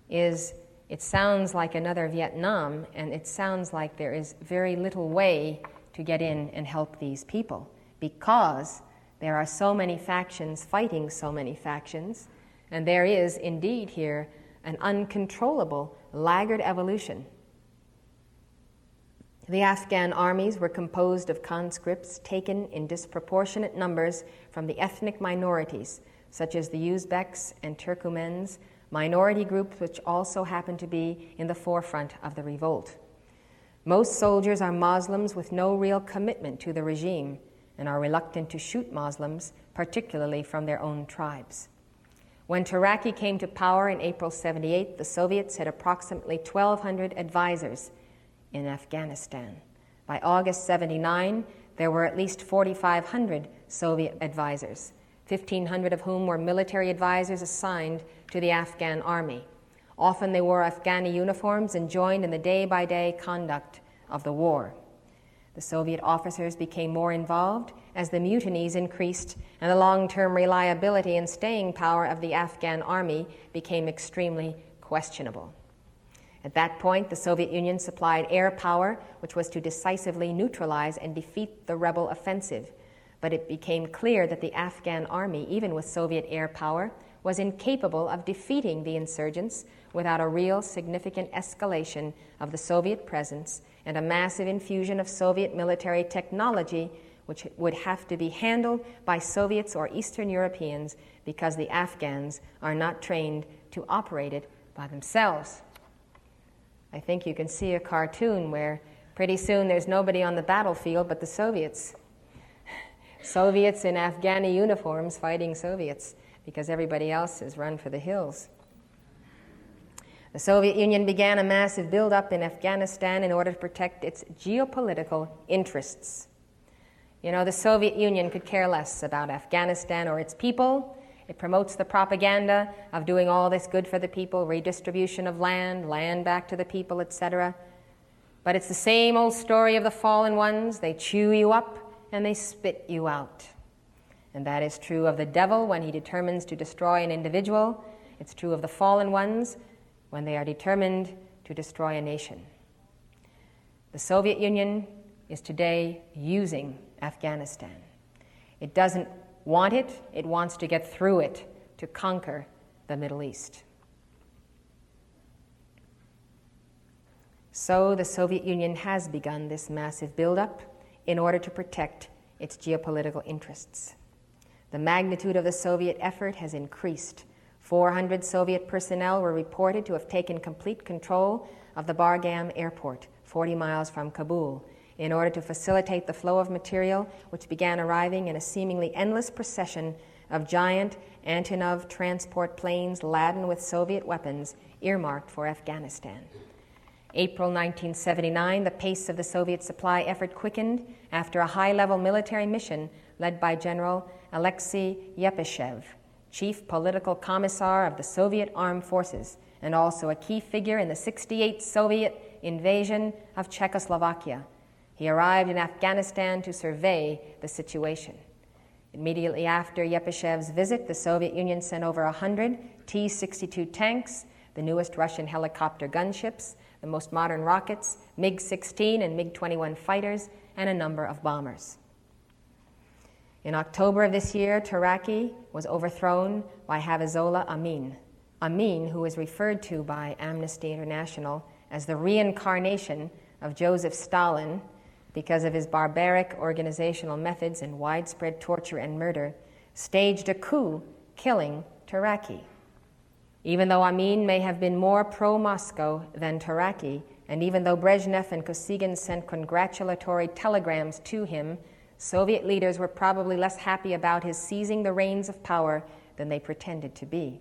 is it sounds like another Vietnam, and it sounds like there is very little way to get in and help these people because there are so many factions fighting so many factions, and there is indeed here an uncontrollable laggard evolution. The Afghan armies were composed of conscripts taken in disproportionate numbers from the ethnic minorities, such as the Uzbeks and Turkmens, minority groups which also happen to be in the forefront of the revolt. Most soldiers are Muslims with no real commitment to the regime and are reluctant to shoot Muslims, particularly from their own tribes. When Taraki came to power in April 78, the Soviets had approximately 1,200 advisors in Afghanistan. By August 79, there were at least 4,500 Soviet advisors, 1,500 of whom were military advisors assigned to the Afghan army. Often they wore Afghani uniforms and joined in the day-by-day conduct of the war. The Soviet officers became more involved as the mutinies increased and the long-term reliability and staying power of the Afghan army became extremely questionable. At that point, the Soviet Union supplied air power, which was to decisively neutralize and defeat the rebel offensive. But it became clear that the Afghan army, even with Soviet air power, was incapable of defeating the insurgents without a real significant escalation of the Soviet presence and a massive infusion of Soviet military technology, which would have to be handled by Soviets or Eastern Europeans because the Afghans are not trained to operate it by themselves. I think you can see a cartoon where pretty soon there's nobody on the battlefield but the Soviets. Soviets in Afghani uniforms fighting Soviets because everybody else has run for the hills. The Soviet Union began a massive buildup in Afghanistan in order to protect its geopolitical interests. You know, the Soviet Union could care less about Afghanistan or its people. It promotes the propaganda of doing all this good for the people, redistribution of land back to the people, etc. But it's the same old story of the fallen ones. They chew you up and they spit you out. And that is true of the devil when he determines to destroy an individual. It's true of the fallen ones when they are determined to destroy a nation. The Soviet Union is today using Afghanistan. It doesn't want it, it wants to get through it to conquer the Middle East. So the Soviet Union has begun this massive buildup in order to protect its geopolitical interests. The magnitude of the Soviet effort has increased. 400 Soviet personnel were reported to have taken complete control of the Bargam airport, 40 miles from Kabul, in order to facilitate the flow of material which began arriving in a seemingly endless procession of giant Antonov transport planes laden with Soviet weapons earmarked for Afghanistan. April 1979, the pace of the Soviet supply effort quickened after a high-level military mission led by General Alexei Yepeshev, chief political commissar of the Soviet Armed Forces, and also a key figure in the 1968 Soviet invasion of Czechoslovakia. He arrived in Afghanistan to survey the situation. Immediately after Yepeshev's visit, the Soviet Union sent over 100 T-62 tanks, the newest Russian helicopter gunships, the most modern rockets, MiG-16 and MiG-21 fighters, and a number of bombers. In October of this year, Turaki was overthrown by Hafizullah Amin. Amin, who is referred to by Amnesty International as the reincarnation of Joseph Stalin because of his barbaric organizational methods and widespread torture and murder, staged a coup killing Turaki. Even though Amin may have been more pro-Moscow than Turaki, and even though Brezhnev and Kosygin sent congratulatory telegrams to him, Soviet leaders were probably less happy about his seizing the reins of power than they pretended to be.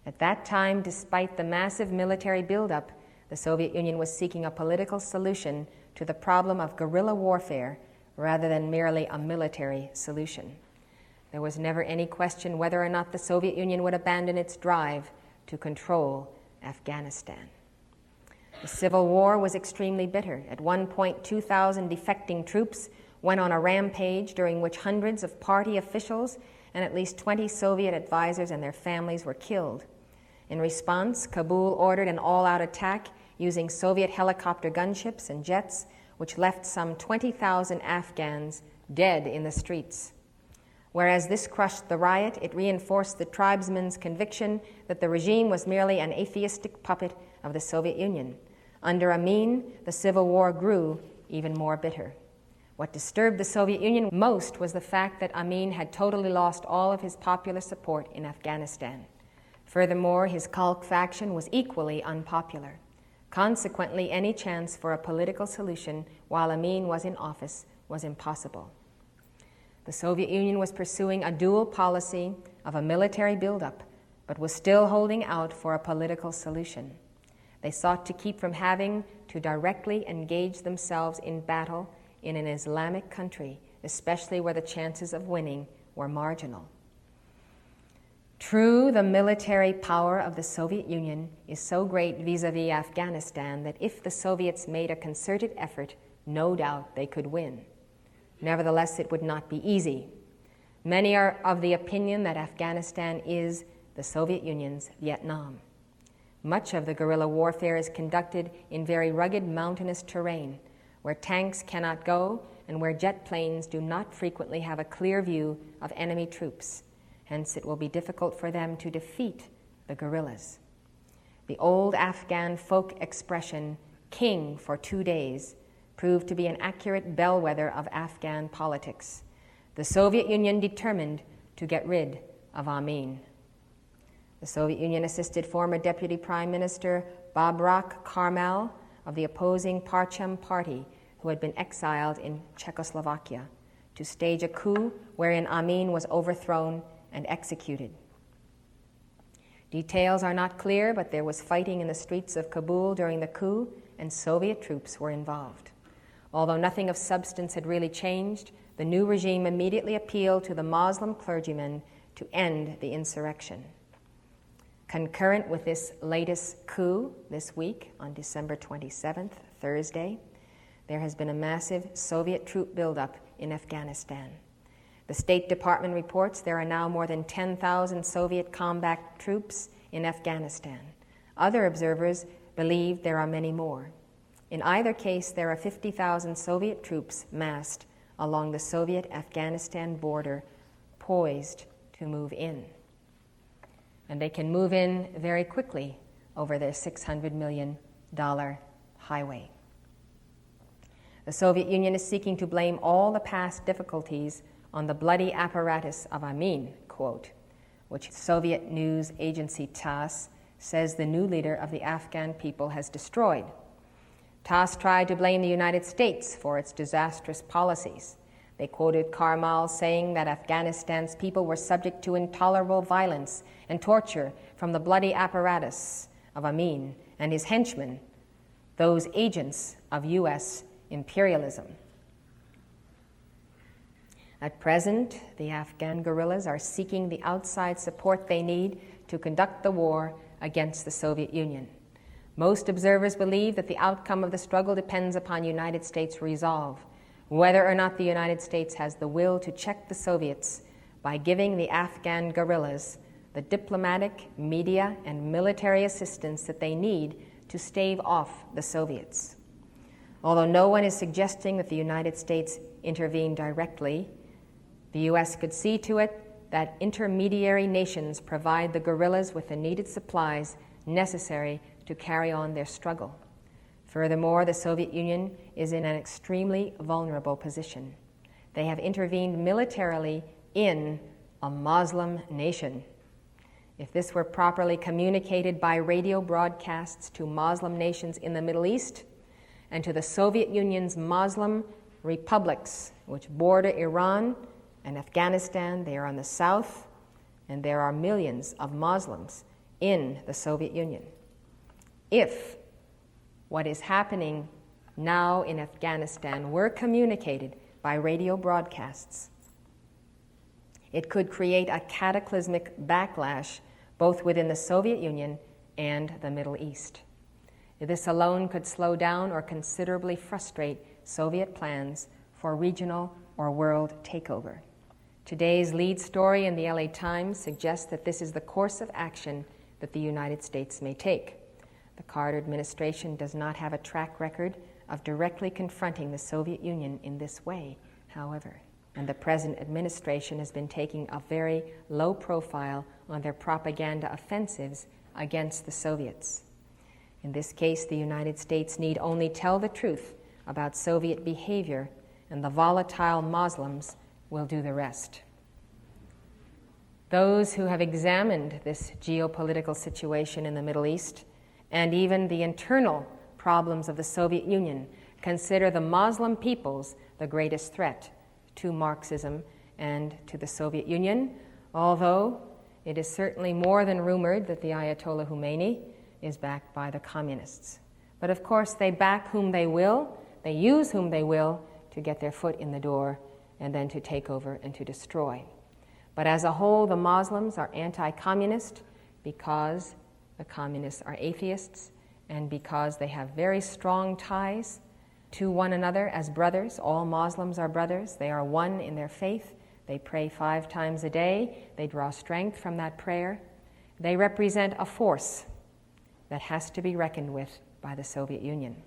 At that time, despite the massive military buildup, the Soviet Union was seeking a political solution to the problem of guerrilla warfare rather than merely a military solution. There was never any question whether or not the Soviet Union would abandon its drive to control Afghanistan. The civil war was extremely bitter. At one point, 2,000 defecting troops went on a rampage during which hundreds of party officials and at least 20 Soviet advisors and their families were killed. In response, Kabul ordered an all-out attack using Soviet helicopter gunships and jets, which left some 20,000 Afghans dead in the streets. Whereas this crushed the riot, it reinforced the tribesmen's conviction that the regime was merely an atheistic puppet of the Soviet Union. Under Amin, the civil war grew even more bitter. What disturbed the Soviet Union most was the fact that Amin had totally lost all of his popular support in Afghanistan. Furthermore, his Khalq faction was equally unpopular. Consequently, any chance for a political solution while Amin was in office was impossible. The Soviet Union was pursuing a dual policy of a military buildup, but was still holding out for a political solution. They sought to keep from having to directly engage themselves in battle in an Islamic country, especially where the chances of winning were marginal. True, the military power of the Soviet Union is so great vis-a-vis Afghanistan that if the Soviets made a concerted effort, no doubt they could win. Nevertheless, it would not be easy. Many are of the opinion that Afghanistan is the Soviet Union's Vietnam. Much of the guerrilla warfare is conducted in very rugged mountainous terrain, where tanks cannot go and where jet planes do not frequently have a clear view of enemy troops. Hence, it will be difficult for them to defeat the guerrillas. The old Afghan folk expression, "king for 2 days," proved to be an accurate bellwether of Afghan politics. The Soviet Union determined to get rid of Amin. The Soviet Union assisted former Deputy Prime Minister Babrak Karmal of the opposing Parcham Party, who had been exiled in Czechoslovakia, to stage a coup wherein Amin was overthrown and executed. Details are not clear, but there was fighting in the streets of Kabul during the coup, and Soviet troops were involved. Although nothing of substance had really changed, the new regime immediately appealed to the Muslim clergymen to end the insurrection. Concurrent with this latest coup this week, on December 27th, Thursday, there has been a massive Soviet troop buildup in Afghanistan. The State Department reports there are now more than 10,000 Soviet combat troops in Afghanistan. Other observers believe there are many more. In either case, there are 50,000 Soviet troops massed along the Soviet-Afghanistan border, poised to move in. And they can move in very quickly over their $600 million highway. The Soviet Union is seeking to blame all the past difficulties on the bloody apparatus of Amin, quote, which Soviet news agency TASS says the new leader of the Afghan people has destroyed. TASS tried to blame the United States for its disastrous policies. They quoted Karmal saying that Afghanistan's people were subject to intolerable violence and torture from the bloody apparatus of Amin and his henchmen, those agents of U.S. imperialism. At present, the Afghan guerrillas are seeking the outside support they need to conduct the war against the Soviet Union. Most observers believe that the outcome of the struggle depends upon United States resolve, whether or not the United States has the will to check the Soviets by giving the Afghan guerrillas the diplomatic, media, and military assistance that they need to stave off the Soviets. Although no one is suggesting that the United States intervene directly, the U.S. could see to it that intermediary nations provide the guerrillas with the needed supplies necessary to carry on their struggle. Furthermore, the Soviet Union is in an extremely vulnerable position. They have intervened militarily in a Muslim nation. If this were properly communicated by radio broadcasts to Muslim nations in the Middle East and to the Soviet Union's Muslim republics, which border Iran and Afghanistan, they are on the south, and there are millions of Muslims in the Soviet Union. If what is happening now in Afghanistan were communicated by radio broadcasts, it could create a cataclysmic backlash both within the Soviet Union and the Middle East. This alone could slow down or considerably frustrate Soviet plans for regional or world takeover. Today's lead story in the LA Times suggests that this is the course of action that the United States may take. The Carter administration does not have a track record of directly confronting the Soviet Union in this way, however, and the present administration has been taking a very low profile on their propaganda offensives against the Soviets. In this case, the United States need only tell the truth about Soviet behavior, and the volatile Muslims will do the rest. Those who have examined this geopolitical situation in the Middle East and even the internal problems of the Soviet Union consider the Muslim peoples the greatest threat to Marxism and to the Soviet Union, although it is certainly more than rumored that the Ayatollah Khomeini is backed by the communists. But of course, they back whom they will, they use whom they will to get their foot in the door and then to take over and to destroy. But as a whole, the Muslims are anti-communist because the communists are atheists and because they have very strong ties to one another as brothers. All Muslims are brothers. They are one in their faith. They pray 5 times a day. They draw strength from that prayer. They represent a force that has to be reckoned with by the Soviet Union.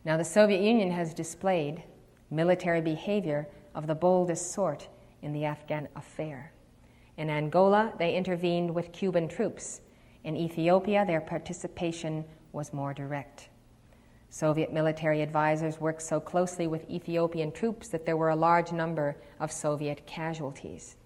Now, the Soviet Union has displayed military behavior of the boldest sort in the Afghan affair. In Angola, they intervened with Cuban troops. In Ethiopia, their participation was more direct. Soviet military advisors worked so closely with Ethiopian troops that there were a large number of Soviet casualties.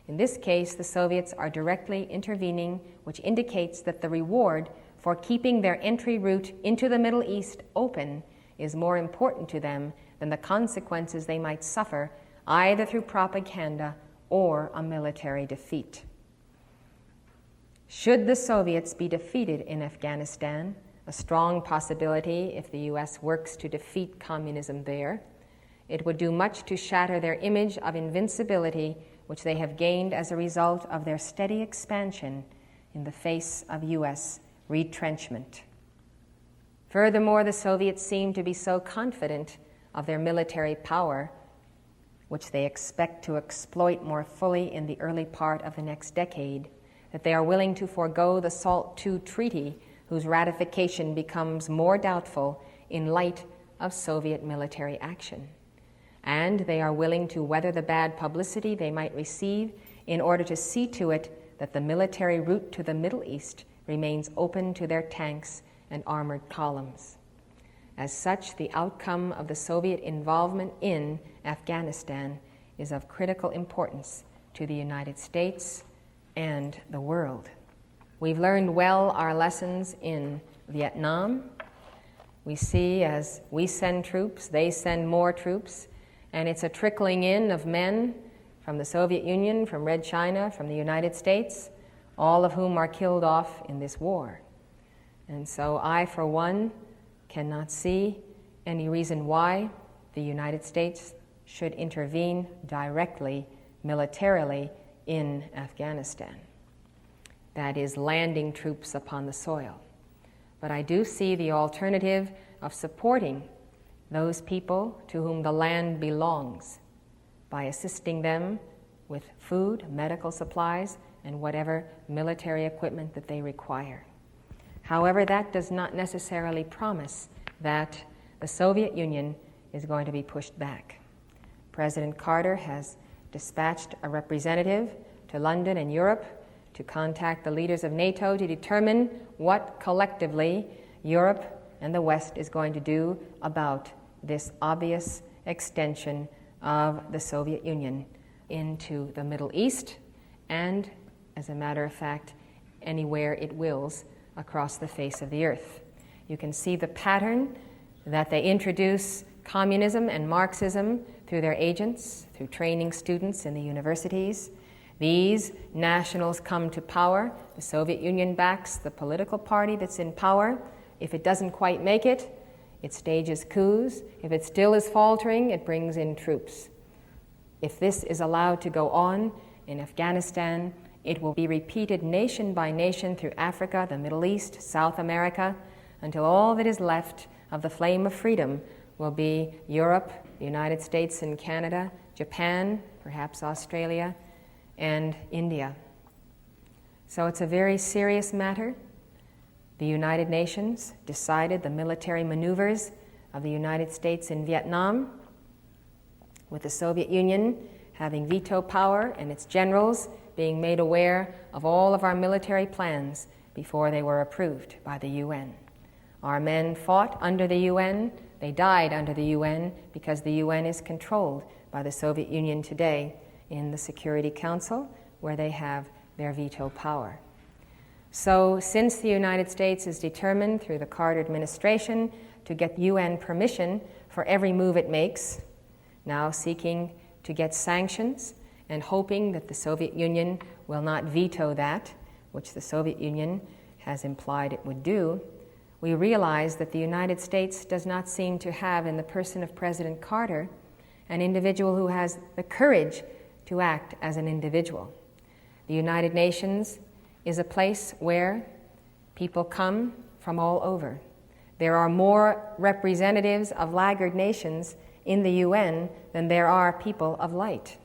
In this case, the Soviets are directly intervening, which indicates that the reward for keeping their entry route into the Middle East open is more important to them than the consequences they might suffer either through propaganda or a military defeat. Should the Soviets be defeated in Afghanistan, a strong possibility if the U.S. works to defeat communism there, it would do much to shatter their image of invincibility, which they have gained as a result of their steady expansion in the face of U.S. retrenchment. Furthermore, the Soviets seem to be so confident of their military power, which they expect to exploit more fully in the early part of the next decade, that they are willing to forego the SALT II treaty, whose ratification becomes more doubtful in light of Soviet military action. And they are willing to weather the bad publicity they might receive in order to see to it that the military route to the Middle East remains open to their tanks and armored columns. As such, the outcome of the Soviet involvement in Afghanistan is of critical importance to the United States and the world. We've learned well our lessons in Vietnam. We see as we send troops, they send more troops, and it's a trickling in of men from the Soviet Union, from Red China, from the United States, all of whom are killed off in this war. And so I, for one, cannot see any reason why the United States should intervene directly, militarily, in Afghanistan. That is, landing troops upon the soil. But I do see the alternative of supporting those people to whom the land belongs by assisting them with food, medical supplies, and whatever military equipment that they require. However, that does not necessarily promise that the Soviet Union is going to be pushed back. President Carter has dispatched a representative to London and Europe to contact the leaders of NATO to determine what collectively Europe and the West is going to do about this obvious extension of the Soviet Union into the Middle East and, as a matter of fact, anywhere it wills across the face of the earth. You can see the pattern that they introduce communism and Marxism through their agents, through training students in the universities. These nationals come to power. The Soviet Union backs the political party that's in power. If it doesn't quite make it, it stages coups. If it still is faltering, it brings in troops. If this is allowed to go on in Afghanistan, it will be repeated nation by nation through Africa, the Middle East, South America, until all that is left of the flame of freedom will be Europe, the United States and Canada, Japan, perhaps Australia, and India. So it's a very serious matter. The United Nations decided the military maneuvers of the United States in Vietnam, with the Soviet Union having veto power and its generals being made aware of all of our military plans before they were approved by the UN. Our men fought under the UN. They died under the UN because the UN is controlled by the Soviet Union today in the Security Council, where they have their veto power. So since the United States is determined through the Carter administration to get UN permission for every move it makes, now seeking to get sanctions and hoping that the Soviet Union will not veto that, which the Soviet Union has implied it would do, we realize that the United States does not seem to have in the person of President Carter an individual who has the courage to act as an individual. The United Nations is a place where people come from all over. There are more representatives of laggard nations in the UN than there are people of light.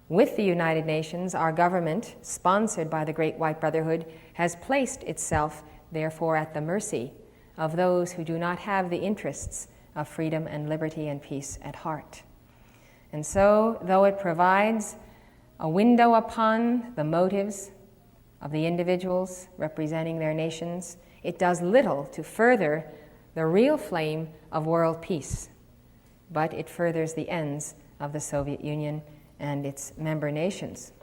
With the United Nations, our government, sponsored by the Great White Brotherhood, has placed itself, therefore, at the mercy of those who do not have the interests of freedom and liberty and peace at heart. And so, though it provides a window upon the motives of the individuals representing their nations, it does little to further the real flame of world peace, but it furthers the ends of the Soviet Union and its member nations.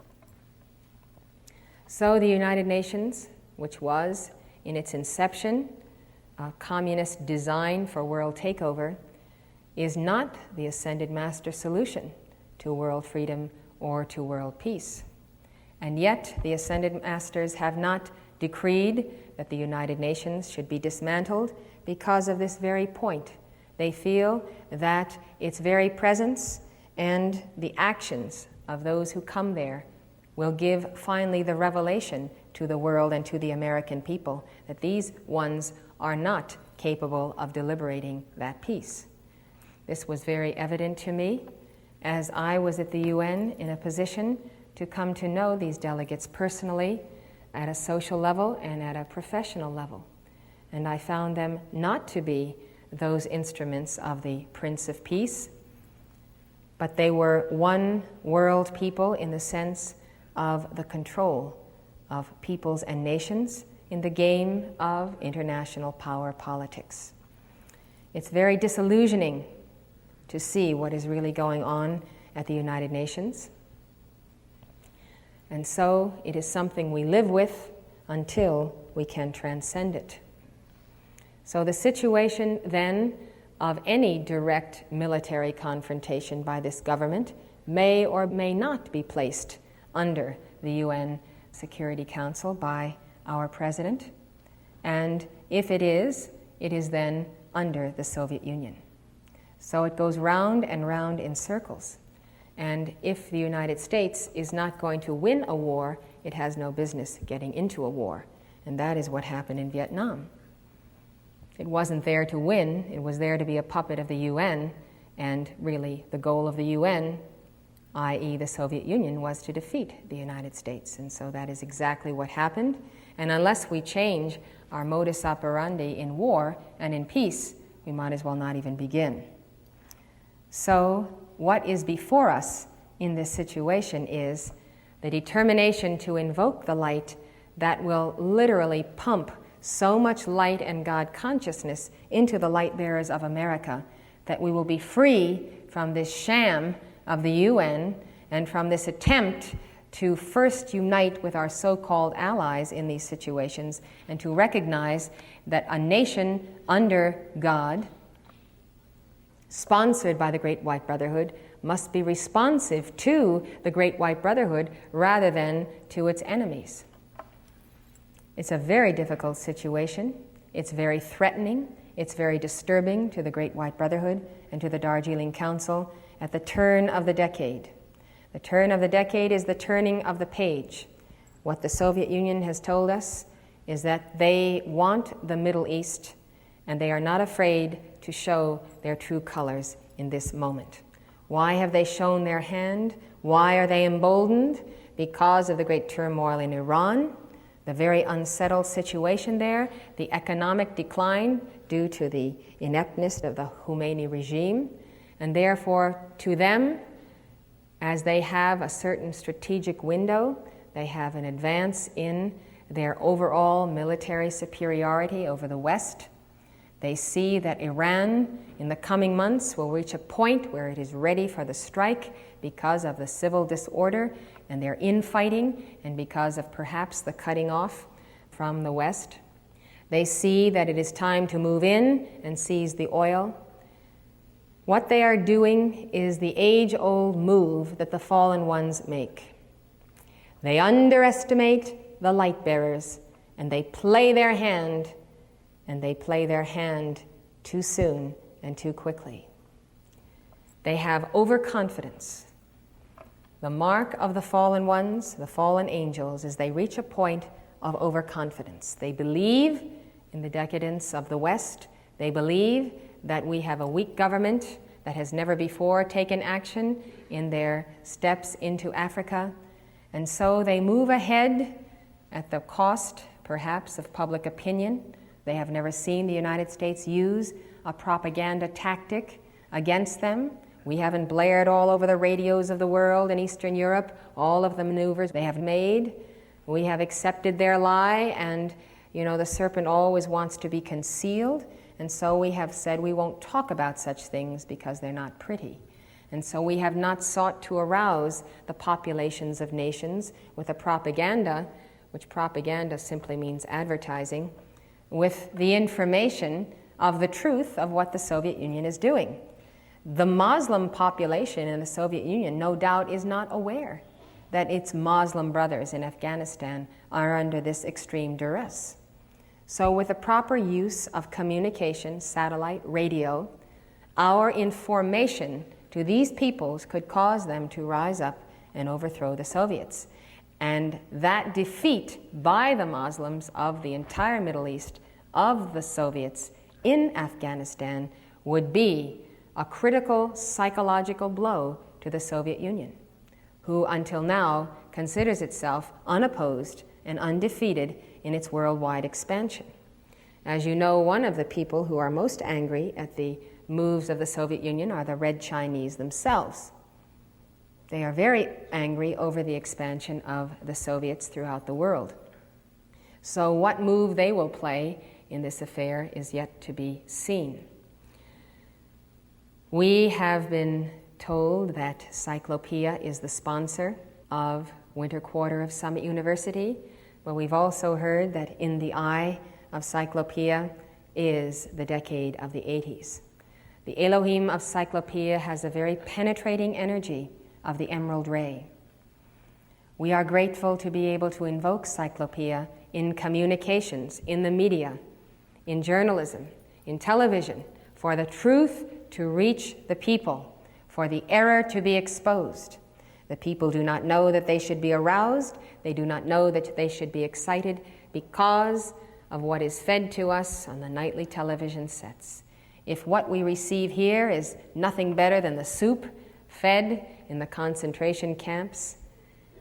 So the United Nations, which was, in its inception, a communist design for world takeover, is not the ascended master solution to world freedom or to world peace. And yet, the ascended masters have not decreed that the United Nations should be dismantled because of this very point. They feel that its very presence and the actions of those who come there will give finally the revelation to the world and to the American people that these ones are not capable of deliberating that peace. This was very evident to me as I was at the UN in a position to come to know these delegates personally at a social level and at a professional level. And I found them not to be those instruments of the Prince of Peace, but they were one world people in the sense of the control of peoples and nations in the game of international power politics. It's very disillusioning to see what is really going on at the United Nations. And so it is something we live with until we can transcend it. So the situation then of any direct military confrontation by this government may or may not be placed under the UN Security Council by our president. And if it is then under the Soviet Union. So it goes round and round in circles. And if the United States is not going to win a war, it has no business getting into a war. And that is what happened in Vietnam. It wasn't there to win, it was there to be a puppet of the UN, and really the goal of the UN, i.e. the Soviet Union, was to defeat the United States. And so that is exactly what happened. And unless we change our modus operandi in war and in peace, we might as well not even begin. So what is before us in this situation is the determination to invoke the light that will literally pump so much light and God consciousness into the light bearers of America that we will be free from this sham of the UN and from this attempt to first unite with our so-called allies in these situations and to recognize that a nation under God, sponsored by the Great White Brotherhood, must be responsive to the Great White Brotherhood rather than to its enemies. It's a very difficult situation. It's very threatening. It's very disturbing to the Great White Brotherhood and to the Darjeeling Council at the turn of the decade. The turn of the decade is the turning of the page. What the Soviet Union has told us is that they want the Middle East, and they are not afraid to show their true colors in this moment. Why have they shown their hand? Why are they emboldened? Because of the great turmoil in Iran, the very unsettled situation there, the economic decline due to the ineptness of the Khomeini regime, and therefore to them, as they have a certain strategic window, they have an advance in their overall military superiority over the West. They see that Iran in the coming months will reach a point where it is ready for the strike because of the civil disorder and their infighting and because of perhaps the cutting off from the West. They see that it is time to move in and seize the oil. What they are doing is the age-old move that the fallen ones make. They underestimate the light bearers, and they play their hand, and they play their hand too soon and too quickly. They have overconfidence. The mark of the fallen ones, the fallen angels, is they reach a point of overconfidence. They believe in the decadence of the West. They believe that we have a weak government that has never before taken action in their steps into Africa. And so they move ahead at the cost, perhaps, of public opinion. They have never seen the United States use a propaganda tactic against them. We haven't blared all over the radios of the world in Eastern Europe all of the maneuvers they have made. We have accepted their lie, and the serpent always wants to be concealed. And so we have said we won't talk about such things because they're not pretty. And so we have not sought to arouse the populations of nations with a propaganda, which propaganda simply means advertising, with the information of the truth of what the Soviet Union is doing. The Muslim population in the Soviet Union, no doubt, is not aware that its Muslim brothers in Afghanistan are under this extreme duress. So with the proper use of communication, satellite, radio, our information to these peoples could cause them to rise up and overthrow the Soviets. And that defeat by the Muslims of the entire Middle East, of the Soviets in Afghanistan, would be a critical psychological blow to the Soviet Union, who until now considers itself unopposed and undefeated in its worldwide expansion. As you know, one of the people who are most angry at the moves of the Soviet Union are the Red Chinese themselves. They are very angry over the expansion of the Soviets throughout the world. So what move they will play in this affair is yet to be seen. We have been told that Cyclopea is the sponsor of Winter Quarter of Summit University, but we've also heard that in the eye of Cyclopea is the decade of the 80s. The Elohim of Cyclopea has a very penetrating energy of the emerald ray. We are grateful to be able to invoke Cyclopea in communications, in the media, in journalism, in television, for the truth to reach the people, for the error to be exposed. The people do not know that they should be aroused. They do not know that they should be excited because of what is fed to us on the nightly television sets. If what we receive here is nothing better than the soup fed in the concentration camps,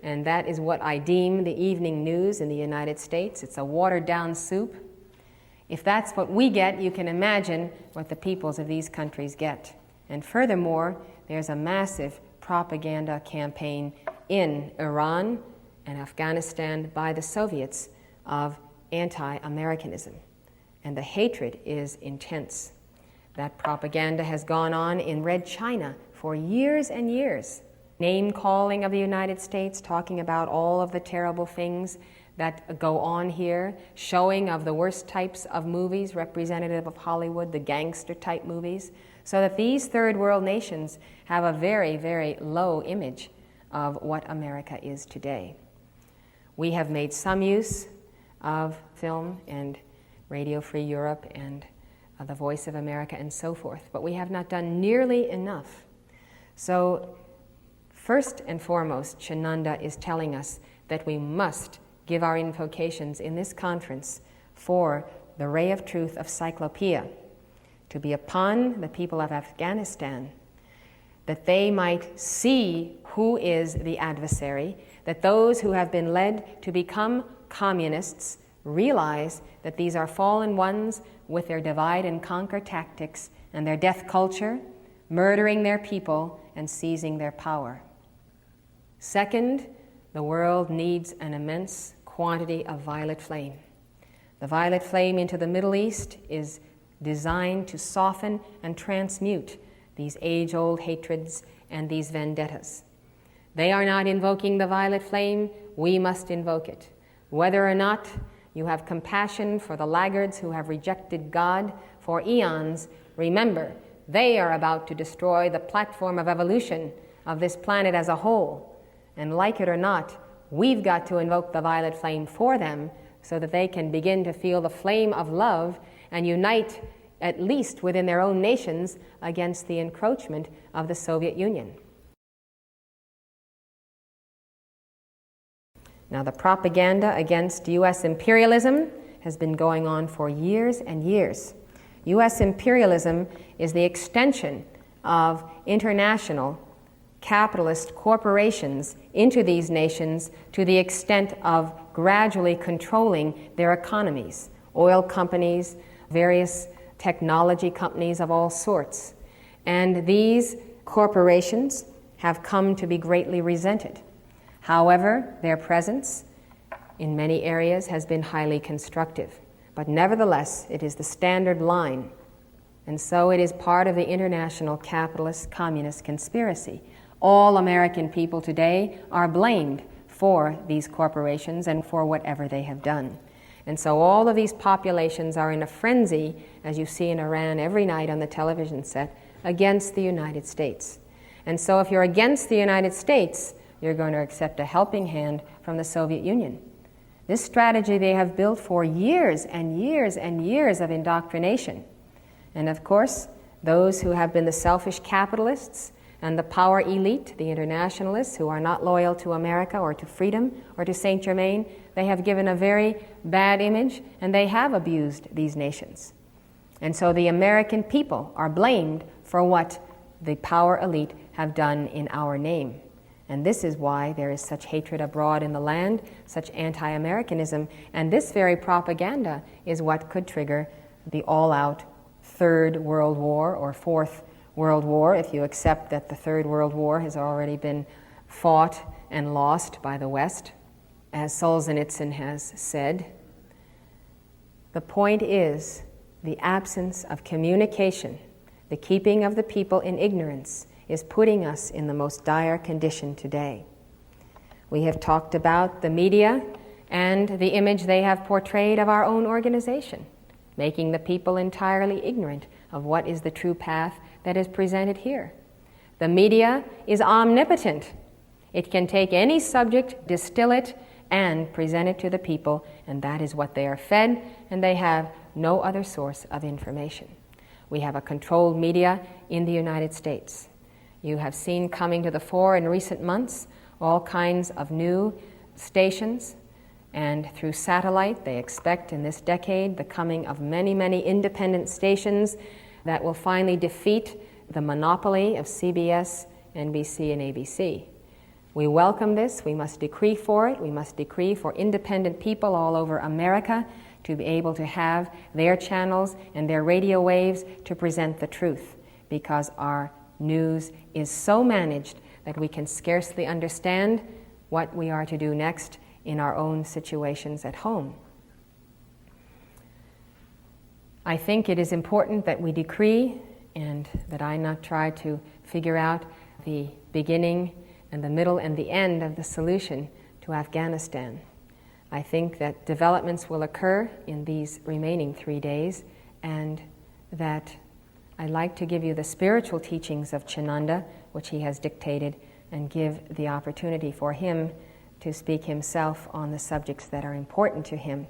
and that is what I deem the evening news in the United States, it's a watered-down soup. If that's what we get, you can imagine what the peoples of these countries get. And furthermore, there's a massive propaganda campaign in Iran and Afghanistan by the Soviets of anti-Americanism. And the hatred is intense. That propaganda has gone on in Red China for years and years. Name-calling of the United States, talking about all of the terrible things that go on here, showing of the worst types of movies representative of Hollywood, the gangster-type movies, so that these third world nations have a very, very low image of what America is today. We have made some use of film and Radio Free Europe and the Voice of America and so forth, but we have not done nearly enough. So first and foremost, Chananda is telling us that we must give our invocations in this conference for the ray of truth of Cyclopea to be upon the people of Afghanistan, that they might see who is the adversary, that those who have been led to become communists realize that these are fallen ones with their divide and conquer tactics and their death culture, murdering their people and seizing their power. Second, the world needs an immense quantity of violet flame. The violet flame into the Middle East is designed to soften and transmute these age-old hatreds and these vendettas. They are not invoking the violet flame, we must invoke it. Whether or not you have compassion for the laggards who have rejected God for eons, remember, they are about to destroy the platform of evolution of this planet as a whole. And like it or not, we've got to invoke the violet flame for them so that they can begin to feel the flame of love and unite, at least within their own nations, against the encroachment of the Soviet Union. Now, the propaganda against U.S. imperialism has been going on for years and years. U.S. imperialism is the extension of international capitalist corporations into these nations to the extent of gradually controlling their economies. Oil companies, various technology companies of all sorts. And these corporations have come to be greatly resented. However, their presence in many areas has been highly constructive. But nevertheless, it is the standard line. And so it is part of the international capitalist communist conspiracy. All American people today are blamed for these corporations and for whatever they have done. And so all of these populations are in a frenzy, as you see in Iran every night on the television set, against the United States. And so if you're against the United States, you're going to accept a helping hand from the Soviet Union. This strategy they have built for years and years and years of indoctrination. And of course, those who have been the selfish capitalists and the power elite, the internationalists who are not loyal to America or to freedom or to Saint Germain, they have given a very bad image and they have abused these nations. And so the American people are blamed for what the power elite have done in our name. And this is why there is such hatred abroad in the land, such anti-Americanism, and this very propaganda is what could trigger the all-out Third World War or Fourth World War, if you accept that the Third World War has already been fought and lost by the West, as Solzhenitsyn has said. The point is the absence of communication, the keeping of the people in ignorance, is putting us in the most dire condition today. We have talked about the media and the image they have portrayed of our own organization, making the people entirely ignorant of what is the true path that is presented here. The media is omnipotent. It can take any subject, distill it, and present it to the people, and that is what they are fed, and they have no other source of information. We have a controlled media in the United States. You have seen coming to the fore in recent months all kinds of new stations, and through satellite they expect in this decade the coming of many, many independent stations that will finally defeat the monopoly of CBS, NBC, and ABC. We welcome this. We must decree for it. We must decree for independent people all over America to be able to have their channels and their radio waves to present the truth, because our news is so managed that we can scarcely understand what we are to do next in our own situations at home. I think it is important that we decree, and that I not try to figure out the beginning and the middle and the end of the solution to Afghanistan. I think that developments will occur in these remaining 3 days, and that I'd like to give you the spiritual teachings of Chananda, which he has dictated, and give the opportunity for him to speak himself on the subjects that are important to him.